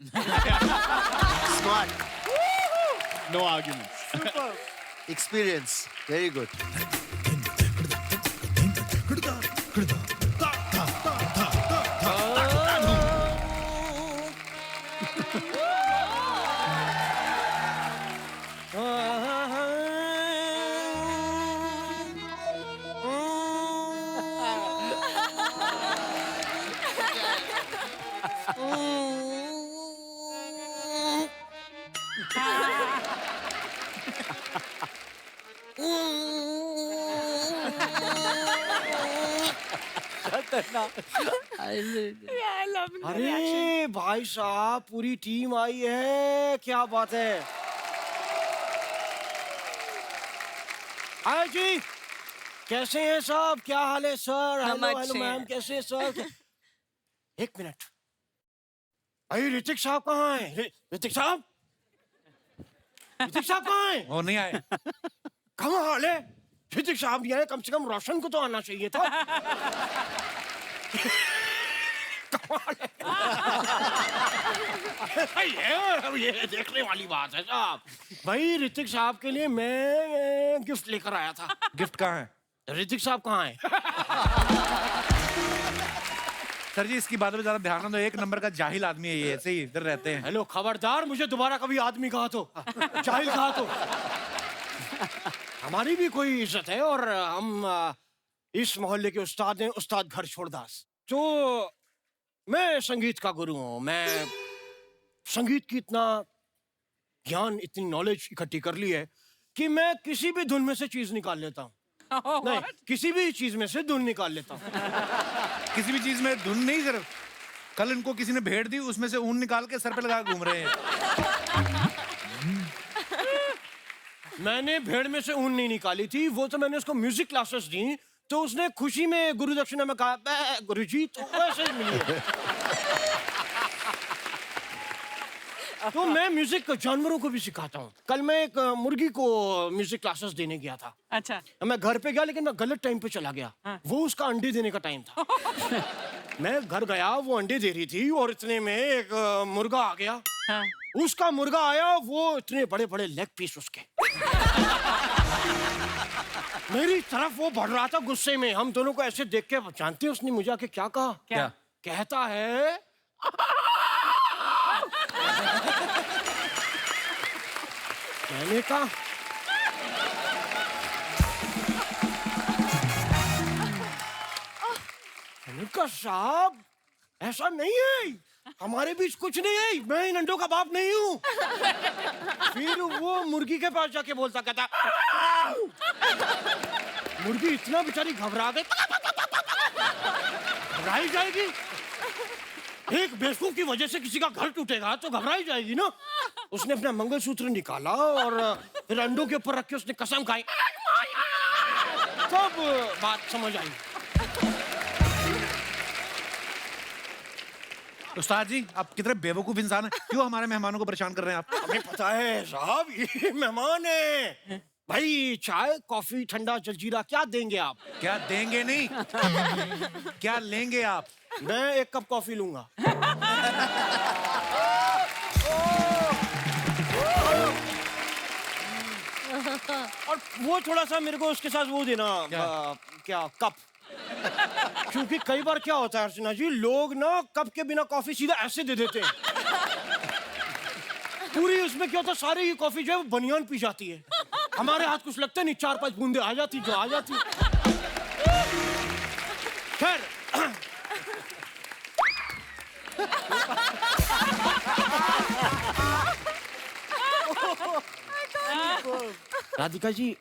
Smart. No arguments. Experience. Very good. अरे भाई साहब, पूरी टीम आई है, क्या बात है। हाय जी, कैसे हैं साहब? क्या हाल है सर? हम हेलो अच्छे मैम, हैं। कैसे हैं सर? एक मिनट, अरे ऋतिक साहब कहाँ हैं? ऋतिक साहब, ऋतिक साहब कहाँ हैं? वो नहीं आए। कहाँ हाल है? ऋतिक साहब ये कम से कम रोशन को तो आना चाहिए था। ये देखने वाली बात है साहब। भाई ऋतिक साहब के लिए मैं गिफ्ट लेकर आया था। गिफ्ट कहाँ है? ऋतिक साहब कहाँ है? सर जी, इसकी बात में ज्यादा ध्यान ना दो, एक नंबर का जाहिल आदमी है ये, ऐसे ही इधर रहते हैं। हेलो, खबरदार मुझे दोबारा कभी आदमी कहा तो, जाहिल कहा तो। हमारी भी कोई इज्जत है, और हम इस मोहल्ले के उस्ताद हैं, उस्ताद घर छोड़दास। तो मैं संगीत का गुरु हूँ। मैं संगीत की इतना ज्ञान, इतनी नॉलेज इकट्ठी कर ली है कि मैं किसी भी धुन में से चीज निकाल लेता हूँ। नहीं, किसी भी चीज में से धुन निकाल लेता हूँ। किसी भी चीज में धुन नहीं, सिर्फ कल इनको किसी ने भेड़ दी, उसमें से ऊन निकाल के सर पे लगा घूम रहे हैं। मैंने भेड़ में से ऊन नहीं निकाली थी, वो तो मैंने उसको म्यूजिक क्लासेस दी, तो उसने खुशी में गुरु दक्षिणा में कहा, गुरुजी, तो वैसे ही मिली है। तो मैं म्यूजिक जानवरों को भी सिखाता हूँ। कल मैं एक मुर्गी को म्यूजिक क्लासेस देने गया था। अच्छा। मैं घर पे गया, लेकिन मैं गलत टाइम पे चला गया। वो उसका अंडे देने का टाइम था। मैं घर गया, वो अंडे दे रही थी, और इतने में एक मुर्गा आ गया। उसका मुर्गा आया, वो इतने बड़े बड़े लेग पीस उसके मेरी तरफ वो बढ़ रहा था गुस्से में। हम दोनों को ऐसे देख के, जानते हैं उसने मुझे आके क्या कहा? क्या? कहता है, मैंने कहा, साहब ऐसा नहीं है, हमारे बीच कुछ नहीं है, मैं इन अंडों का बाप नहीं हूँ। फिर वो मुर्गी के पास जाके बोलता, कहता, मुर्गी इतना बेचारी घबरा गई, घबराई जाएगी। एक बेवकूफ की वजह से किसी का घर टूटेगा तो घबराई जाएगी ना। उसने अपना मंगलसूत्र निकाला और फिर अंडों के ऊपर रख के उसने कसम खाई, तब बात समझ आई। उस्ताद जी, आप कितने बेवकूफ इंसान हैं, क्यों हमारे मेहमानों को परेशान कर रहे हैं आप? हमें पता है साहब, ये मेहमान है भाई। चाय, कॉफी, ठंडा, जलजीरा क्या देंगे आप? क्या देंगे नहीं, क्या लेंगे आप? मैं एक कप कॉफी लूंगा। और वो थोड़ा सा मेरे को उसके साथ वो देना क्या कप। क्योंकि कई बार क्या होता है अर्चना जी, लोग ना कप के बिना कॉफी सीधा ऐसे दे देते हैं। पूरी उसमें क्या होता है, सारी ये कॉफी जो है वो बनियान पी जाती है। हमारे हाथ कुछ लगता नहीं, 4-5 बूंदे आ जाती जो आ जाती। खैर राधिका जी,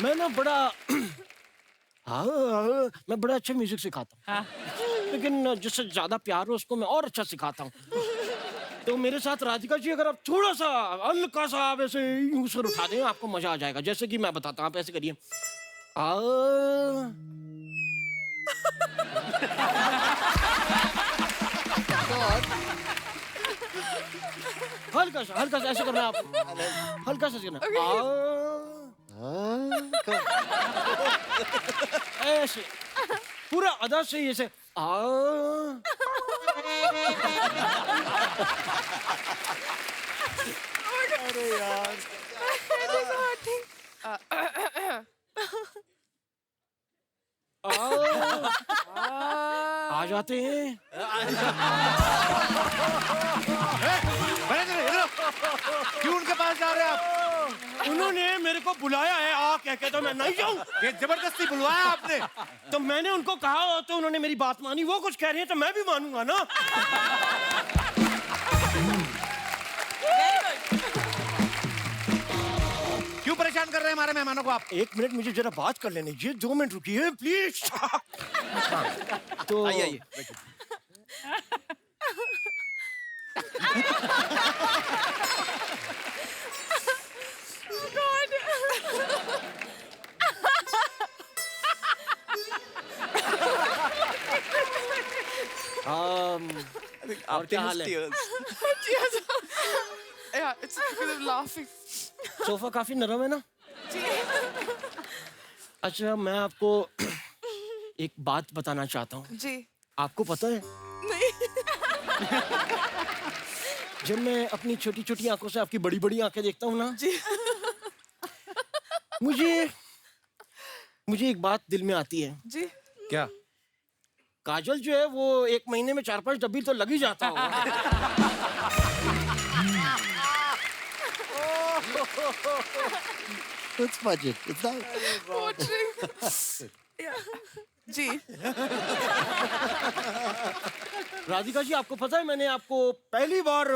मैं ना बड़ा मैं बड़ा अच्छा म्यूजिक सिखाता हूँ, लेकिन जिससे ज्यादा प्यार हो उसको मैं और अच्छा सिखाता हूँ। तो मेरे साथ राधिका जी अगर आप थोड़ा सा हल्का सा आप ऐसे यूं सर उठा दें, आपको मजा आ जाएगा। जैसे कि मैं बताता हूँ, आप ऐसे करिए। हल्का सा ऐसे करना है आप, हल्का सा करना ऐसे पूरा अदा से ऐसे अरे यार आ जाते हैं। क्यों उनके पास जा रहे हैं आप? उन्होंने मेरे को बुलाया है आ कह के, तो मैं नहीं जाऊं। ये जबरदस्ती बुलवाया आपने? तो मैंने उनको कहा तो उन्होंने मेरी बात मानी। वो कुछ कह रही है तो मैं भी मानूंगा ना। क्यों परेशान कर रहे हैं हमारे मेहमानों को आप? 1 मिनट मुझे जरा बात कर लेने दीजिए, 2 मिनट रुकिए प्लीज। तो आइए और क्या हाल है? Yeah, it's because of laughing. Sofa काफी नरम है ना? अच्छा, मैं आपको एक बात बताना चाहता हूँ। जी। आपको पता है, नहीं। जब मैं अपनी छोटी छोटी आंखों से आपकी बड़ी बड़ी आंखें देखता हूँ ना, जी। मुझे एक बात दिल में आती है। जी। क्या? काजल जो है वो 1 महीने में 4-5 डब्बी तो लग ही जाता होगा। It's budget. It's not. Watching. Yeah. जी। राधिका जी, आपको पता है मैंने आपको पहली बार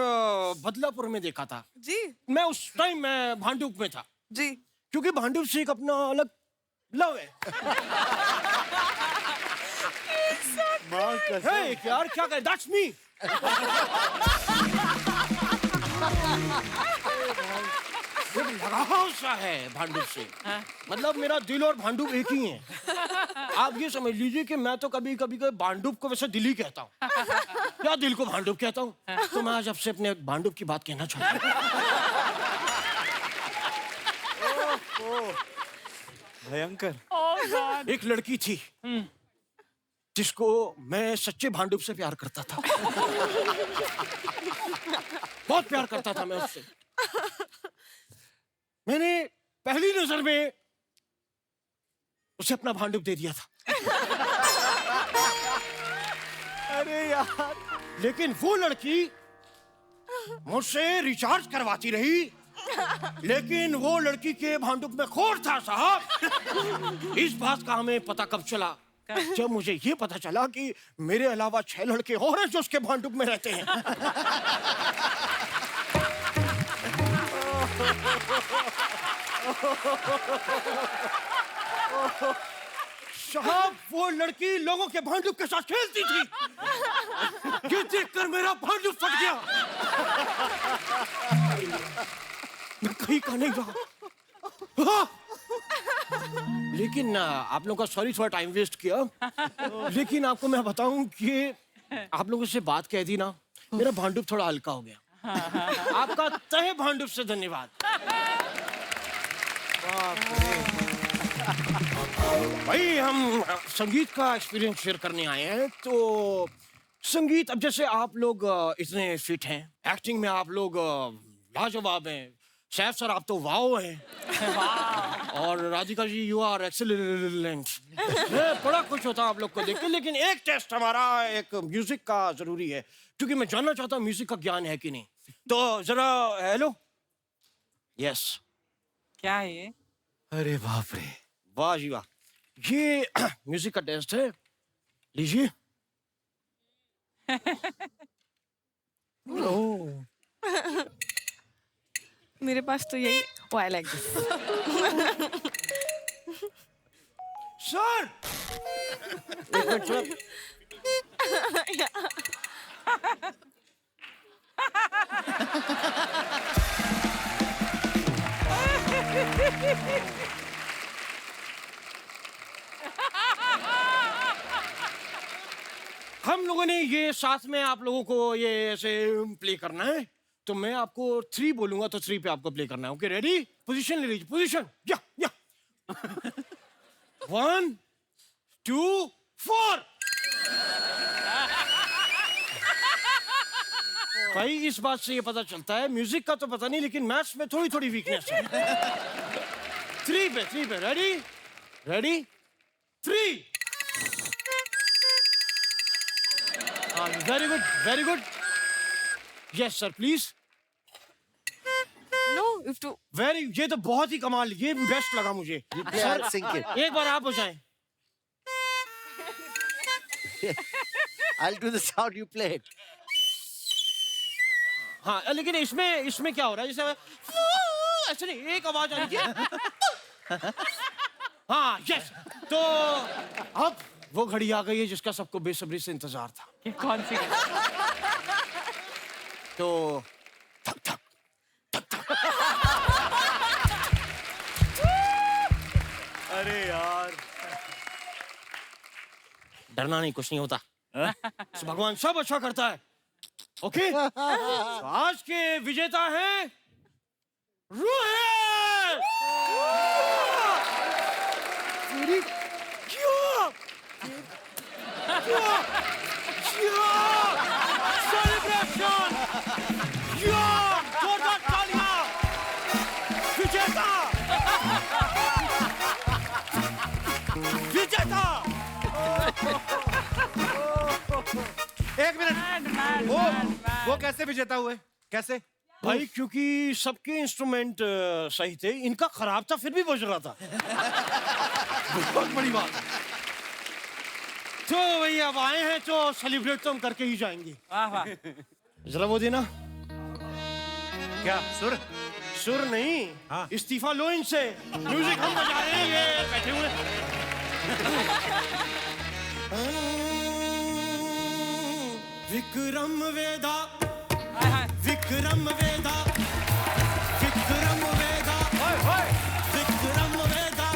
बदलापुर में देखा था। जी। मैं उस टाइम मैं भांडुप में था। जी। क्योंकि भांडुप से एक अपना अलग लव है। Hey, यार क्या करें? That's me. लगाव सा है भांडुप से। मतलब मेरा दिल और भांडुप एक ही है। आप ये समझ लीजिए कि मैं तो कभी कभी भांडुप को वैसे दिल ही कहता हूँ, या दिल को भांडुप कहता हूँ। तो मैं आज आपसे अपने भांडुप की बात कहना चाहता हूँ। भयंकर। एक लड़की थी जिसको मैं सच्चे भांडुप से प्यार करता था। बहुत प्यार करता था मैं उससे। मैंने पहली नजर में उसे अपना भांडुप दे दिया था। अरे यार, लेकिन वो लड़की मुझसे रिचार्ज करवाती रही, लेकिन वो लड़की के भांडुप में खोर था साहब। इस बात का हमें पता कब चला? जब मुझे ये पता चला कि मेरे अलावा 6 लड़के और हैं जो उसके भांडुप में रहते हैं। साहब, वो लड़की लोगों के भांडुप के साथ खेलती थी। ये देखकर मेरा भांडुप फट गया। मैं कहीं का नहीं रहा। लेकिन आप लोगों का सॉरी, थोड़ा टाइम वेस्ट किया। लेकिन आपको मैं बताऊं कि आप लोगों से बात कह दी ना, मेरा भांडुप थोड़ा हल्का हो गया। आपका तहे भांडुप से धन्यवाद। भाई, हम संगीत का एक्सपीरियंस शेयर करने आए हैं। तो संगीत, अब जैसे आप लोग इतने फिट हैं, एक्टिंग में आप लोग लाजवाब हैं। सैफ सर आप तो वाओ हैं। और Radhika ji you are excellent. मैं बड़ा खुश होता हूँ आप लोग को देख के। लेकिन एक टेस्ट हमारा एक म्यूजिक का जरूरी है, क्योंकि मैं जानना चाहता हूँ म्यूजिक का ज्ञान है कि नहीं। तो जरा हेलो। यस। क्या है ये? अरे बाप रे, वाह जी वाह। ये म्यूजिक का टेस्ट है, लीजिए। मेरे पास तो यही आई लाइक दिस। सर एक मिनट सर। हम लोगों ने ये साथ में आप लोगों को ये ऐसे प्ले करना है। तो मैं आपको 3 बोलूंगा तो 3 पे आपको प्ले करना है। Okay ready? पोजीशन ले लीजिए, पोजीशन। या 1 2 4। भाई इस बात से ये पता चलता है, म्यूजिक का तो पता नहीं लेकिन मैथ्स में थोड़ी थोड़ी वीकनेस है। 3 पे ready? Ready 3। Very good. Yes sir please. Know if two very, ये तो बहुत ही कमाल, ये बेस्ट लगा मुझे। सर एक बार आप हो जाएं। I'll do the sound you played. हाँ लेकिन इसमें क्या हो रहा है? जैसे ऐसे नहीं, एक आवाज आ रही है। हाँ यस। तो अब वो घड़ी आ गई है जिसका सबको बेसब्री से इंतजार था। ये कौन सी? तो थक थक थक थक। अरे यार, डरना नहीं, कुछ नहीं होता। भगवान सब अच्छा करता है। ओके तो आज के विजेता हैं रोहित। सेलिब्रेशन, जोरदार तालियां। विजेता एक मिनट, वो कैसे विजेता हुए? कैसे? भाई क्योंकि सबके इंस्ट्रूमेंट सही थे, इनका खराब था फिर भी बज रहा था। बहुत बड़ी बात। तो भैया अब आए हैं तो सेलिब्रेट तो हम करके ही जाएंगे। जरा वो देना। क्या सुर? सुर नहीं, हाँ। इस्तीफा लो इनसे। म्यूजिक हम बजा रहे हैं, ये बैठे हुए। विक्रम वेदा, विक्रम वेदा, विक्रम वेदा, विक्रम वेदा,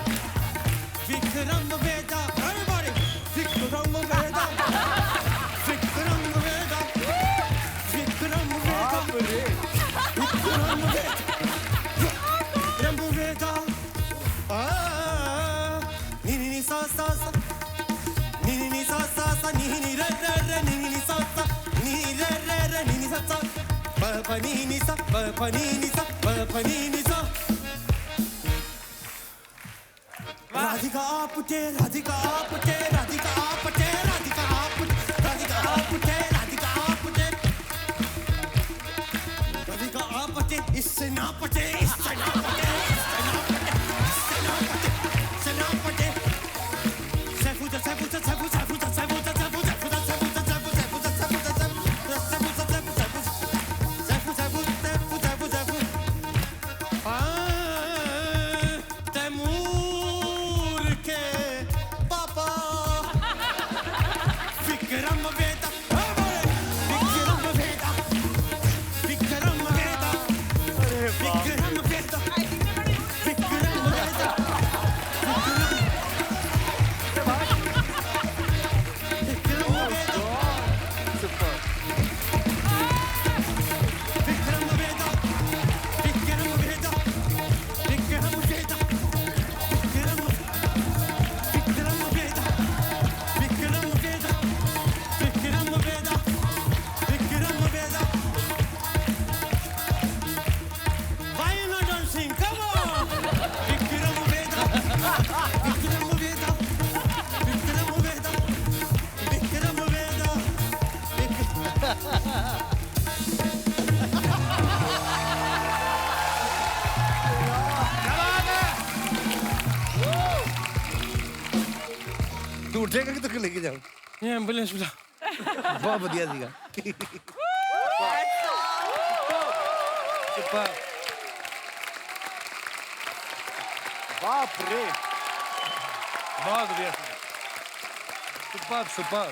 विक्रम वेदा, everybody, विक्रम वेदा, विक्रम वेदा, विक्रम वेदा, विक्रम वेदा, नी नी सा सा सा, नी नी सा सा सा, नी नी रे रे रे, नी नी सा सा, नी रे रे रे, नी नी सा सा, प प नी नी सा, प प नी नी सा, प प नी नी सा। राधिका आपटे, राधिका आपटे, राधिका आपटे, राधिका आपटे, राधिका आपटे, राधिका आपटे, राधिका आपटे, इससे ना पटे, इससे ना पटे, इससे ना पटे, इससे ना पटे, इससे ना पटे। सेफुजा सेफुजा सेफुजा सेफुजा सेफुजा सेफुजा सेफुजा सेफुजा सेफुजा सेफुजा सेफुजा तैमूर के पापा तू उठेगा कि तो लेके जाओ ये एम्बुलेंस बुला बहुत बढ़िया सीगा बाप रे बहुत बढ़िया सुपर सुपर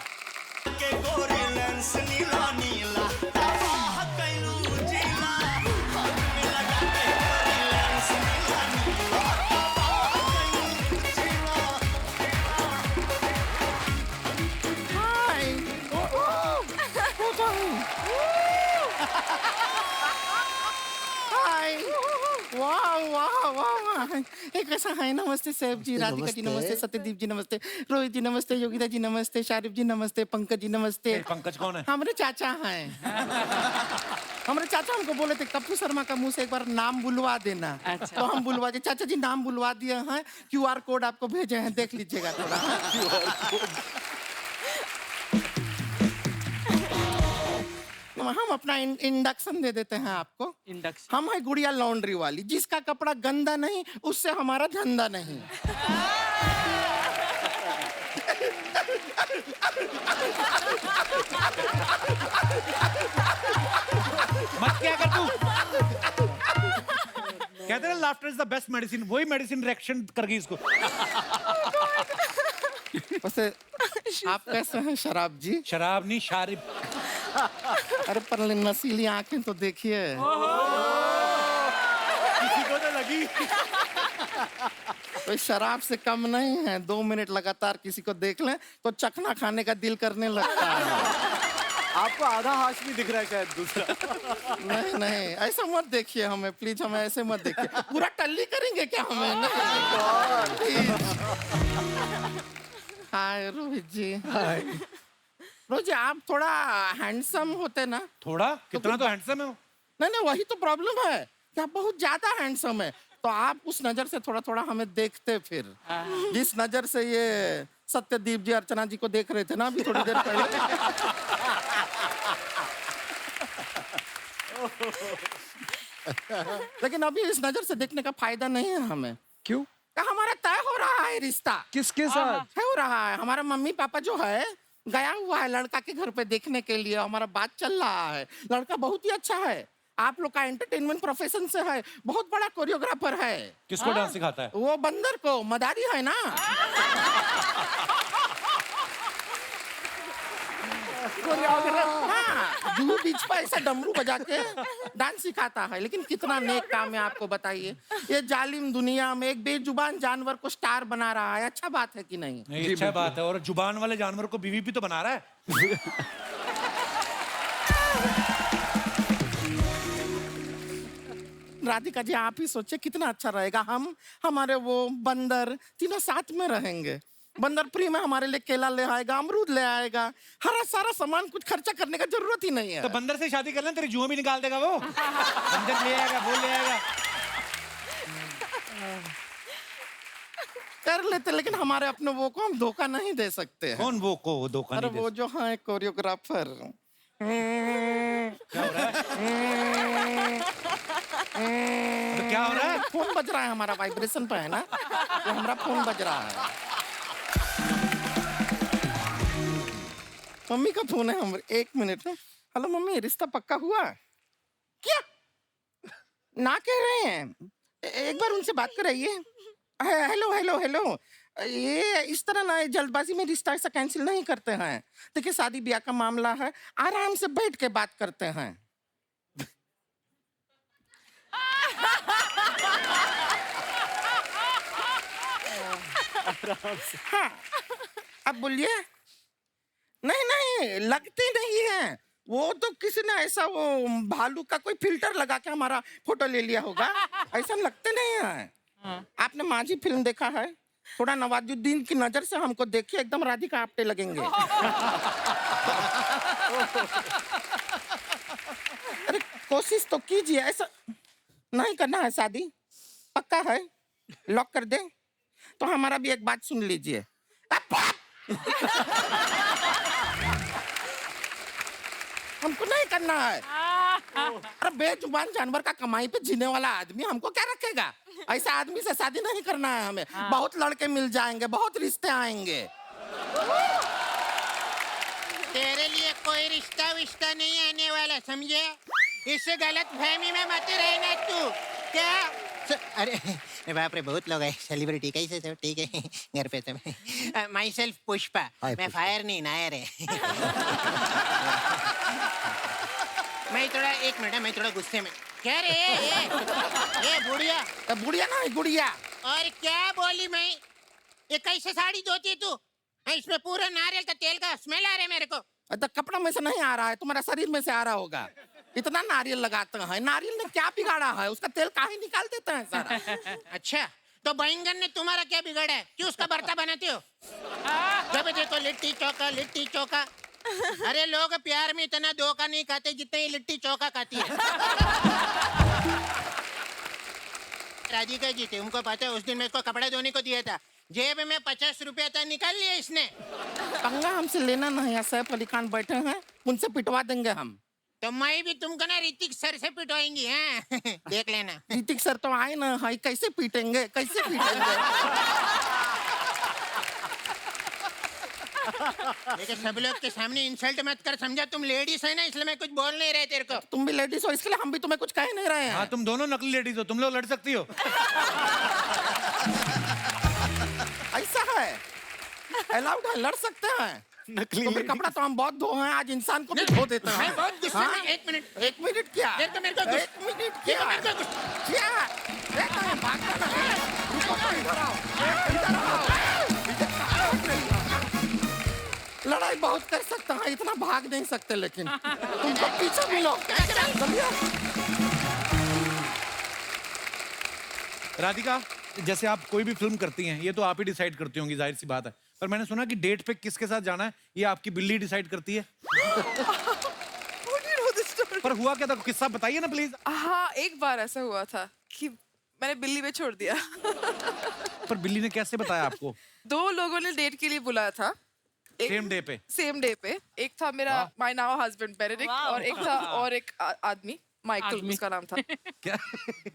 कैसा है? नमस्ते सैफ जी, राधिका जी नमस्ते, सत्यदीप जी नमस्ते, रोहित जी नमस्ते, योगिता जी नमस्ते, शारिफ जी नमस्ते, पंकज जी नमस्ते। पंकज कौन है? हमारे चाचा हैं। हमारे चाचा हमको बोले थे कप्पू शर्मा का मुंह से एक बार नाम बुलवा देना। अच्छा। तो हम बुलवा दिए। चाचा जी नाम बुलवा दिए हैं, QR कोड आपको भेजे हैं, देख लीजिएगा थोड़ा। हम अपना इंडक्शन दे देते हैं आपको। इंडक्शन? हम है गुड़िया लॉन्ड्री वाली, जिसका कपड़ा गंदा नहीं उससे हमारा धंधा नहीं। मत क्या कर तू? कहते हैं laughter is the best medicine, वही मेडिसिन रिएक्शन कर गई इसको। वैसे आप कैसे हैं शराब जी? शराब नहीं, शारिब। अरे पर नशीली आंखें तो देखिए। किसी को तो लगी। कोई शराब से कम नहीं है। 2 मिनट लगातार किसी को देख लें तो चखना खाने का दिल करने लगता है। आपको आधा हाथ भी दिख रहा है शायद दूसरा। नहीं नहीं, ऐसा मत देखिए हमें प्लीज, हमें ऐसे मत देखिए। पूरा टल्ली करेंगे क्या हमें? हाय रोहित जी। रोहित जी आप थोड़ा हैंडसम होते ना। थोड़ा? कितना तो हैंडसम है वो। नहीं वही तो प्रॉब्लम है कि आप बहुत ज्यादा हैंडसम है। तो आप उस नजर से थोड़ा थोड़ा हमें देखते फिर, जिस नजर से ये सत्यदीप जी अर्चना जी को देख रहे थे ना अभी थोड़ी देर पहले। लेकिन अभी इस नजर से देखने का फायदा नहीं है हमें। क्यों? हमारा तय हो रहा है रिश्ता। किसके साथ? हो रहा है, हमारा मम्मी पापा जो है गया हुआ है लड़का के घर पे देखने के लिए। हमारा बात चल रहा है, लड़का बहुत ही अच्छा है, आप लोग का एंटरटेनमेंट प्रोफेशन से है, बहुत बड़ा कोरियोग्राफर है। किसको डांस सिखाता है? वो बंदर को, मदारी है ना। हाँ, जुहू बीच पर ऐसा डमरू बजा के डांस सिखाता है। लेकिन कितना नेक काम है आपको बताइए। ये जालिम दुनिया में एक बेजुबान जानवर को स्टार बना रहा है। अच्छा बात है कि नहीं? नहीं, अच्छा बात है। और जुबान वाले जानवर को बीवी भी तो बना रहा है। राधिका जी आप ही सोचिए कितना अच्छा रहेगा। हम हमारे वो बंदर तीनों साथ में रहेंगे। बंदर फ्री में हमारे लिए केला ले आएगा, अमरूद ले आएगा, हरा सारा सामान, कुछ खर्चा करने का जरूरत ही नहीं है। तो बंदर से शादी कर लें, तेरी जुआ भी निकाल देगा वो। बंदर ले आएगा, वो ले आएगा। कर लेते, लेकिन हमारे अपने वो को हम धोखा नहीं दे सकते हैं। कौन वो को धोखा नहीं दे? वो जो है कोरियोग्राफर। क्या हो रहा है? तो क्या हो रहा है? फोन बज रहा है हमारा, वाइब्रेशन पे है ना, तो हमारा फोन बज रहा है। मम्मी का फोन है हमारे। 1 मिनट। हेलो मम्मी, रिश्ता पक्का हुआ? क्या ना कह रहे हैं? एक बार उनसे बात कराइए। हेलो हेलो हेलो, ये इस तरह ना जल्दबाजी में रिश्ता ऐसा कैंसिल नहीं करते हैं। देखिए शादी ब्याह का मामला है, आराम से बैठ के बात करते हैं। हाँ, अब बोलिए। नहीं नहीं, लगती नहीं है। वो तो किसी ने ऐसा वो भालू का कोई फिल्टर लगा के हमारा फोटो ले लिया होगा। ऐसा लगते नहीं है। आपने माझी फिल्म देखा है? थोड़ा नवाजुद्दीन की नजर से हमको देखिए, एकदम राधिका आप्टे लगेंगे। अरे कोशिश तो कीजिए, ऐसा नहीं करना है। शादी पक्का है, लॉक कर दे। तो हमारा भी एक बात सुन लीजिए। हमको नहीं करना है। अरे बेजुबान जानवर का कमाई पे जीने वाला आदमी हमको क्या रखेगा? ऐसा आदमी से शादी नहीं करना है हमें। बहुत लड़के मिल जाएंगे, बहुत रिश्ते आएंगे। तेरे लिए कोई रिश्ता विश्ता नहीं आने वाला, समझे? इस गलत फहमी में मत रहना तू। क्या? अरे बाप रे, बहुत लोग हैं। सेलिब्रिटी कैसे सब ठीक है घर पे सब। माई सेल्फ पुष्पा, मैं फायर नहीं नायर है। मैं थोड़ा गुस्से में। क्या रे ये बुढ़िया? बुढ़िया ना गुड़िया। और क्या बोली मैं? ये कैसे साड़ी धोती तू? इसमें पूरा नारियल का तेल का स्मेल आ रहा है मेरे को। तो कपड़ा में से नहीं आ रहा है, तुम्हारा शरीर में से आ रहा होगा। इतना नारियल लगाते हैं, नारियल ने क्या बिगाड़ा है? उसका तेल काहे निकाल देते हैं सारा। अच्छा, तो बैंगन ने तुम्हारा क्या बिगाड़ा है? क्यों उसका भरता बनाते हो? जब देखो लिट्टी चोखा, लिट्टी चोखा। अरे लोग प्यार में इतना धोखा नहीं खाते जितना ये लिट्टी चोखा खाती है। राधिका जी थे, उनको पता है उस दिन मैं इसको कपड़ा धोने को दिया था, जेब में 50 रुपया था, निकाल लिया इसने। पंगा हमसे लेना नहीं है, सैफ अली खान बैठे हैं, उनसे पिटवा देंगे हम। तो मैं भी तुमको ना ऋतिक सर से पिटवाएंगी, हैं? देख लेना। ऋतिक सर तो आए ना, हाई कैसे पीटेंगे, कैसे पीटेंगे? लेकिन सब लोग के सामने इंसल्ट मत कर, समझा? तुम लेडीज है ना, इसलिए मैं कुछ बोल नहीं रहे तेरे को। तुम भी लेडीज हो, इसलिए हम भी तुम्हें कुछ कह नहीं रहे हैं। हाँ, तुम दोनों नकली लेडीज हो, तुम लोग लड़ सकती हो। ऐसा है, अलाउड है, लड़ सकते हैं। नकली तो फिर कपड़ा तो हम बहुत धो हैं, आज इंसान को भी धो देते हैं। मैं बहुत गुस्से में। एक मिनट क्या? एक मिनट क्या? भागना नहीं। रुको तो, इधर आओ, इधर आओ। लड़ाई बहुत कर सकते हैं, इतना भाग नहीं सकते, लेकिन तुमको पीछे मिलो। राधिका, जैसे आप कोई भी फिल्म करती हैं, ये तो आप ही डिसाइड करती होंगी, जाहिर सी बात है। पर मैंने सुना कि डेट पे किसके साथ जाना है ये आपकी बिल्ली डिसाइड करती है। पर हुआ क्या था, किस्सा बताइए ना प्लीज। हाँ, एक बार ऐसा हुआ था कि मैंने बिल्ली पे छोड़ दिया। पर बिल्ली ने कैसे बताया आपको? 2 लोगों ने डेट के लिए बुलाया था। सेम डे पे? सेम डे पे। एक था मेरा माय नाउ हस्बैंड बेनेडिक्ट, और एक था और एक आदमी माइकल, उसका नाम था। क्या?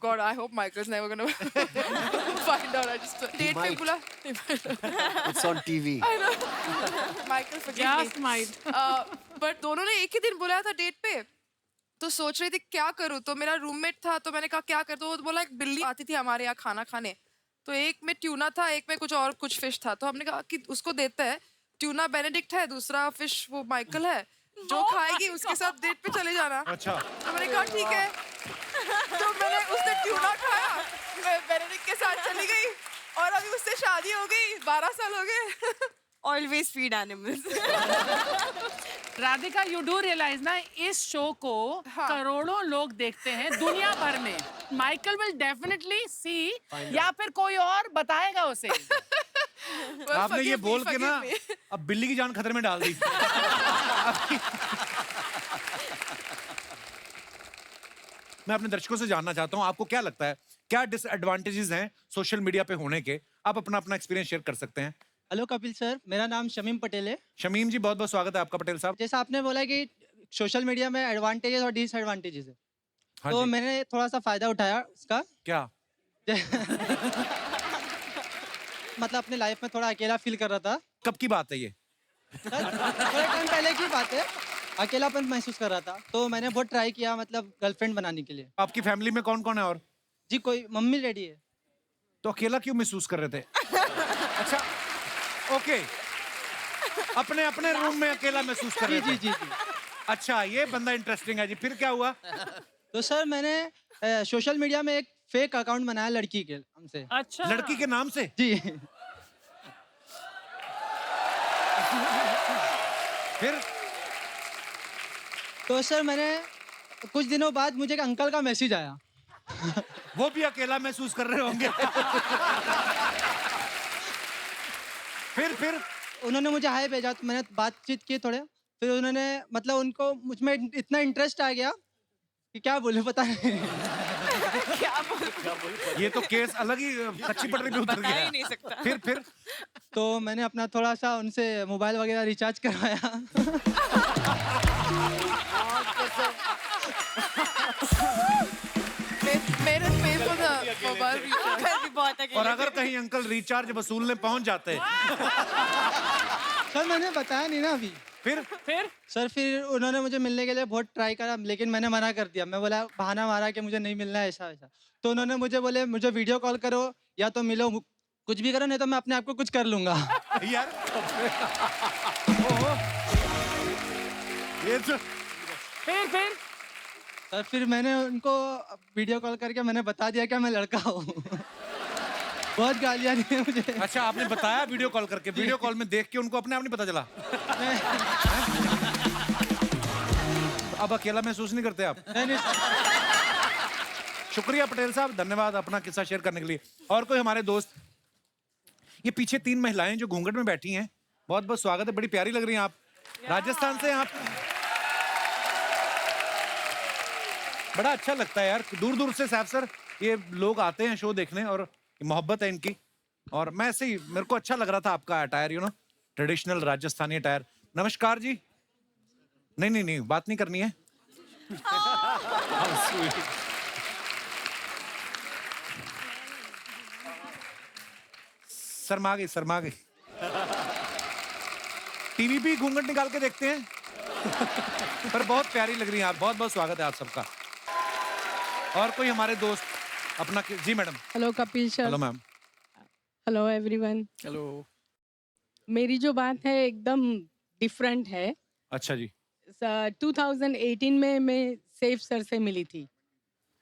God, I hope Michael's never gonna find out. I just date पे बुला। It's on TV. I know. Michael, forgive me. But दोनों ने एक ही दिन बुलाया था डेट पे, तो सोच रही थी क्या करूँ। तो मेरा रूममेट था, तो मैंने कहा क्या कर, तो वो बोला एक बिल्ली आती थी हमारे यहाँ खाना खाने, तो एक में ट्यूना था, एक में कुछ फिश था। तो हमने कहा कि उसको देते हैं, ट्यूना बेनेडिक्ट है, दूसरा फिश वो माइकल है, जो खाएगी उसके साथ डेट पे चले जाना। अच्छा। तो मैंने कहा ठीक है। तो मैंने उसने ट्यूना खाया, मैं बेनेडिक्ट के साथ चली गई, और अभी उससे शादी हो गई, 12 साल हो गए। Always feed animals. Radhika, you do realise ना, इस शो को करोड़ों लोग देखते हैं दुनिया भर में। माइकल विल डेफिनेटली सी, या फिर कोई और बताएगा उसे। आपने ये बोल के ना अब बिल्ली की जान खतरे में डाल दी। मैं अपने दर्शकों से जानना चाहता हूँ, आपको क्या लगता है, क्या डिसएडवांटेजेस हैं सोशल मीडिया पे होने के? आप अपना एक्सपीरियंस शेयर कर सकते हैं। हेलो कपिल सर, मेरा नाम शमीम पटेल है। शमीम जी, बहुत बहुत स्वागत है आपका पटेल साहब। जैसा आपने बोला कि सोशल मीडिया में एडवांटेजेस और डिसएडवांटेजेस है, हाँ तो जी। मैंने थोड़ा सा फायदा उठाया उसका। क्या? मतलब अपने लाइफ में थोड़ा अकेला फील कर रहा था। कब की बात है ये? थोड़े टाइम पहले की बात है, अकेलापन महसूस कर रहा था, तो मैंने बहुत ट्राई किया, मतलब गर्लफ्रेंड बनाने के लिए। आपकी फैमिली में कौन कौन है? और जी कोई, मम्मी रेडी है। तो अकेला क्यों महसूस कर रहे थे? अच्छा, ओके, अपने अपने रूम में अकेला महसूस कर रहे थे। जी। अच्छा, ये बंदा इंटरेस्टिंग है जी। फिर क्या हुआ? तो सर मैंने सोशल मीडिया में एक फेक अकाउंट बनाया लड़की के नाम से। अच्छा, लड़की के नाम से? जी। फिर? तो सर मैंने कुछ दिनों बाद मुझे एक अंकल का मैसेज आया। वो भी अकेला महसूस कर रहे होंगे। फिर उन्होंने मुझे हाय भेजा, तो मैंने बातचीत की थोड़े, फिर उन्होंने मतलब उनको मुझ में इतना इंटरेस्ट आ गया कि क्या बोलूं पता नहीं। ये तो केस अलग ही कच्ची पटरी पे उतर गया। नहीं सकता। फिर तो मैंने अपना थोड़ा सा उनसे मोबाइल वगैरह रिचार्ज करवाया। मेरे पे for the mobile recharge भी बहुत है। और अगर कहीं अंकल रिचार्ज वसूलने पहुंच जाते हैं सर मैंने बताया नहीं ना अभी। फिर सर फिर उन्होंने मुझे मिलने के लिए बहुत ट्राई करा, लेकिन मैंने मना कर दिया। मैं बोला, बहाना मारा कि मुझे नहीं मिलना है ऐसा वैसा। तो उन्होंने मुझे बोले मुझे वीडियो कॉल करो या तो मिलो, कुछ भी करो, नहीं तो मैं अपने आप को कुछ कर लूंगा। यार ओहो, ये तो फिर सर फिर मैंने उनको वीडियो कॉल करके मैंने बता दिया कि मैं लड़का हूँ। बहुत गालियाँ दी हैं मुझे। अच्छा, आपने बताया वीडियो कॉल करके? वीडियो कॉल में देख के उनको अपने आप नहीं पता चला? अब अकेला महसूस नहीं करते आप? नहीं। शुक्रिया पटेल साहब, धन्यवाद अपना किस्सा शेयर करने के लिए। और कोई हमारे दोस्त? ये पीछे 3 महिलाएं जो घूंघट में बैठी हैं, बहुत बहुत स्वागत है, बड़ी प्यारी लग रही हैं आप। राजस्थान से आप, बड़ा अच्छा लगता है यार, दूर दूर से साहब सर ये लोग आते हैं शो देखने और मोहब्बत है इनकी। और मैं ऐसे ही, मेरे को अच्छा लग रहा था आपका attire, you know, traditional Rajasthani attire. नमस्कार जी। नहीं, बात नहीं करनी है। शर्मा गई। टीवी भी घूंघट निकाल के देखते हैं। पर बहुत प्यारी लग रही हैं आप, बहुत बहुत स्वागत है आप सबका। और कोई हमारे दोस्त अपना? जी madam. Hello Kapil sir. Hello ma'am. Hello everyone. Hello. मेरी जो बात है एकदम डिफरेंट है। अच्छा जी। 2018 में मैं सैफ सर से मिली थी।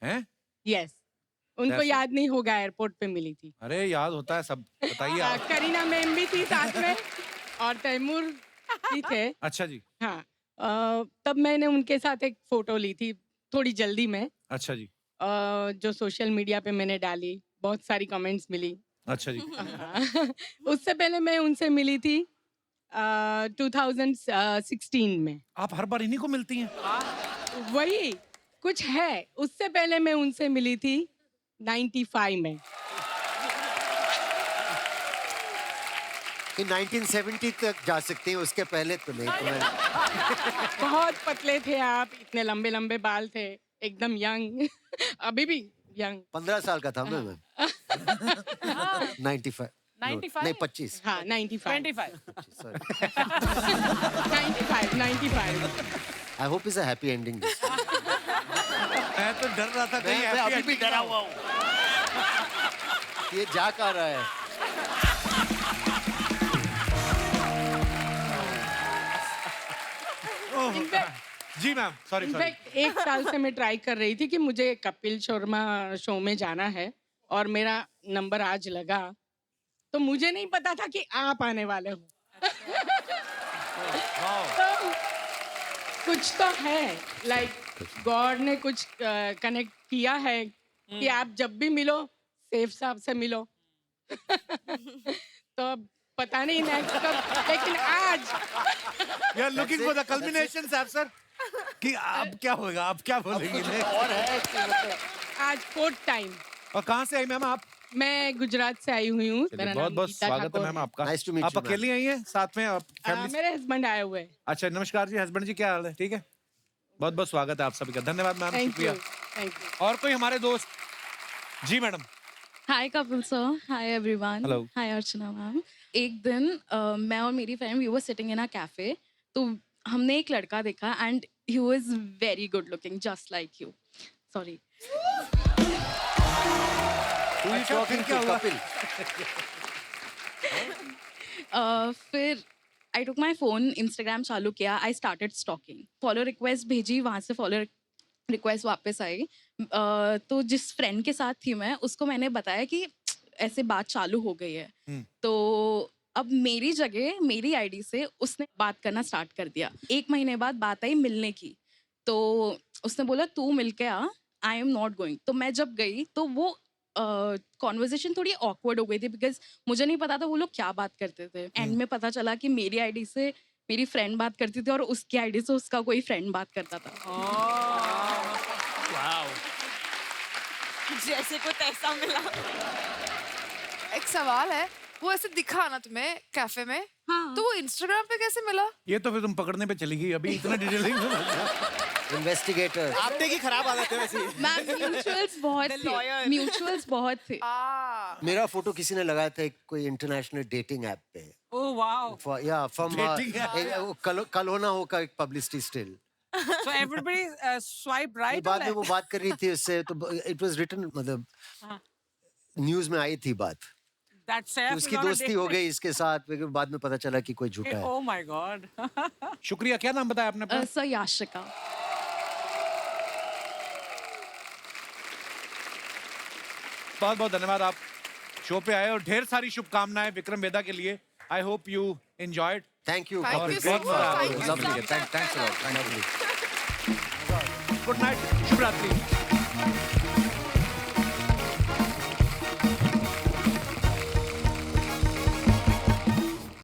हैं? यस। उनको कैसे? याद नहीं होगा, एयरपोर्ट पे मिली थी। अरे याद होता है सब, बताइए आप। करीना मैम भी थी साथ में और तैमूर भी थे। अच्छा जी। हाँ, तब मैंने उनके साथ एक फोटो ली थी थोड़ी जल्दी में। अच्छा जी। जो सोशल मीडिया पे मैंने डाली, बहुत सारी कमेंट्स मिली। अच्छा जी। उससे पहले मैं उनसे मिली थी 2016 में। आप हर बार इन्हीं को मिलती हैं? वही कुछ है। उससे पहले मैं उनसे मिली थी 95 में। कि 1970 तक जा सकते हैं, उसके पहले तो नहीं। तो मैं बहुत पतले थे आप, इतने लंबे लंबे बाल थे, एकदम यंग। अभी भी यंग। 15 साल का था मैं। 95 नहीं 25। हाँ 95 95 I hope is a happy ending. मैं तो डर रहा था कहीं मैं अभी भी डरा हुआ हूँ। ये जा कहाँ रहा है? जी मैम, सॉरी। इनफैक्ट 1 साल से मैं ट्राई कर रही थी कि मुझे कपिल शर्मा शो में जाना है और मेरा नंबर आज लगा, तो मुझे नहीं पता था कि आप आने वाले हो। तो कुछ तो है, लाइक गॉड ने कुछ कनेक्ट किया है कि आप जब भी मिलो सैफ साहब से मिलो। तो पता नहीं नेक्स्ट कब, लेकिन आज you are looking for the culmination साहब सर, कि अब क्या होगा, अब क्या बोलेंगे? और है आज 4th टाइम। और कहाँ से आई मैम आप? मैं गुजरात से आई हुई हूँ। बहुत बहुत स्वागत है मैम आपका। Nice to meet आप you, अकेली आई हैं साथ में? आप फैमिली? मेरे हस्बैंड आए हुए हैं। अच्छा, नमस्कार जी। हस्बैंड जी क्या हाल है? ठीक है, बहुत बहुत स्वागत है आप सभी का। धन्यवाद मैम, थैंक शुक्रिया। You, thank you. और कोई हमारे दोस्त? जी madam. Hi Kapil sir, hi everyone. Hello. Hi Archana ma'am. एक दिन मैं और मेरी friend we were sitting in a cafe, तो हमने एक लड़का देखा and he was very good looking, just like you. Sorry. क्या हुआ? फिर आई टुक माई फोन, इंस्टाग्राम चालू किया, I started stalking, follow request भेजी, वहाँ से फॉलो रिक्वेस्ट वापस आई। तो जिस फ्रेंड के साथ थी मैं, उसको मैंने बताया कि ऐसे बात चालू हो गई है। तो अब मेरी जगह मेरी आईडी से उसने बात करना स्टार्ट कर दिया। 1 महीने बाद बात आई मिलने की, तो उसने बोला तू मिल के आ, आई एम नॉट गोइंग। तो मैं जब गई तो वो कॉन्वर्जेशन थोड़ी ऑकवर्ड हो गई थी, बिकॉज मुझे नहीं पता था वो लोग क्या बात करते थे। एंड में पता चला कि मेरी आईडी से मेरी फ्रेंड बात करती थी और उसकी आईडी से उसका कोई फ्रेंड बात करता था। जैसे को तैसा मिला। एक सवाल है, वो ऐसे दिखा ना तुम्हें कैफे में, तो वो इंस्टाग्राम पे कैसे मिला? ये तो फिर तुम पकड़ने पे चली गई, अभी इतना डिटेल नहीं। इन्वेस्टिगेटर। आपने की खराब आदत है वैसे। मैम म्यूचुअल्स बहुत थे, म्यूचुअल्स बहुत थे। मेरा फोटो किसी ने लगाया था एक कोई इंटरनेशनल डेटिंग ऐप पे। Oh wow. या फ्रॉम Dating app. कल होना होगा एक publicity still. So everybody swipe right. बाद में वो बात कर रही थी उससे, तो इट वाज रिटन, मतलब न्यूज में आई थी बात That कि Saif उसकी is on a दोस्ती date हो में- गई इसके साथ, लेकिन बाद में पता चला कि कोई झूठा है। Oh my God. शुक्रिया। क्या नाम बताया आपने अपना? सर याशिका। बहुत बहुत धन्यवाद, आप शो पे आए और ढेर सारी शुभकामनाएं विक्रम वेदा के लिए। I hope you enjoyed. Thank you. Thank you so much. Thank you so much. Thanks a lot. Good night, शुभ रात्रि।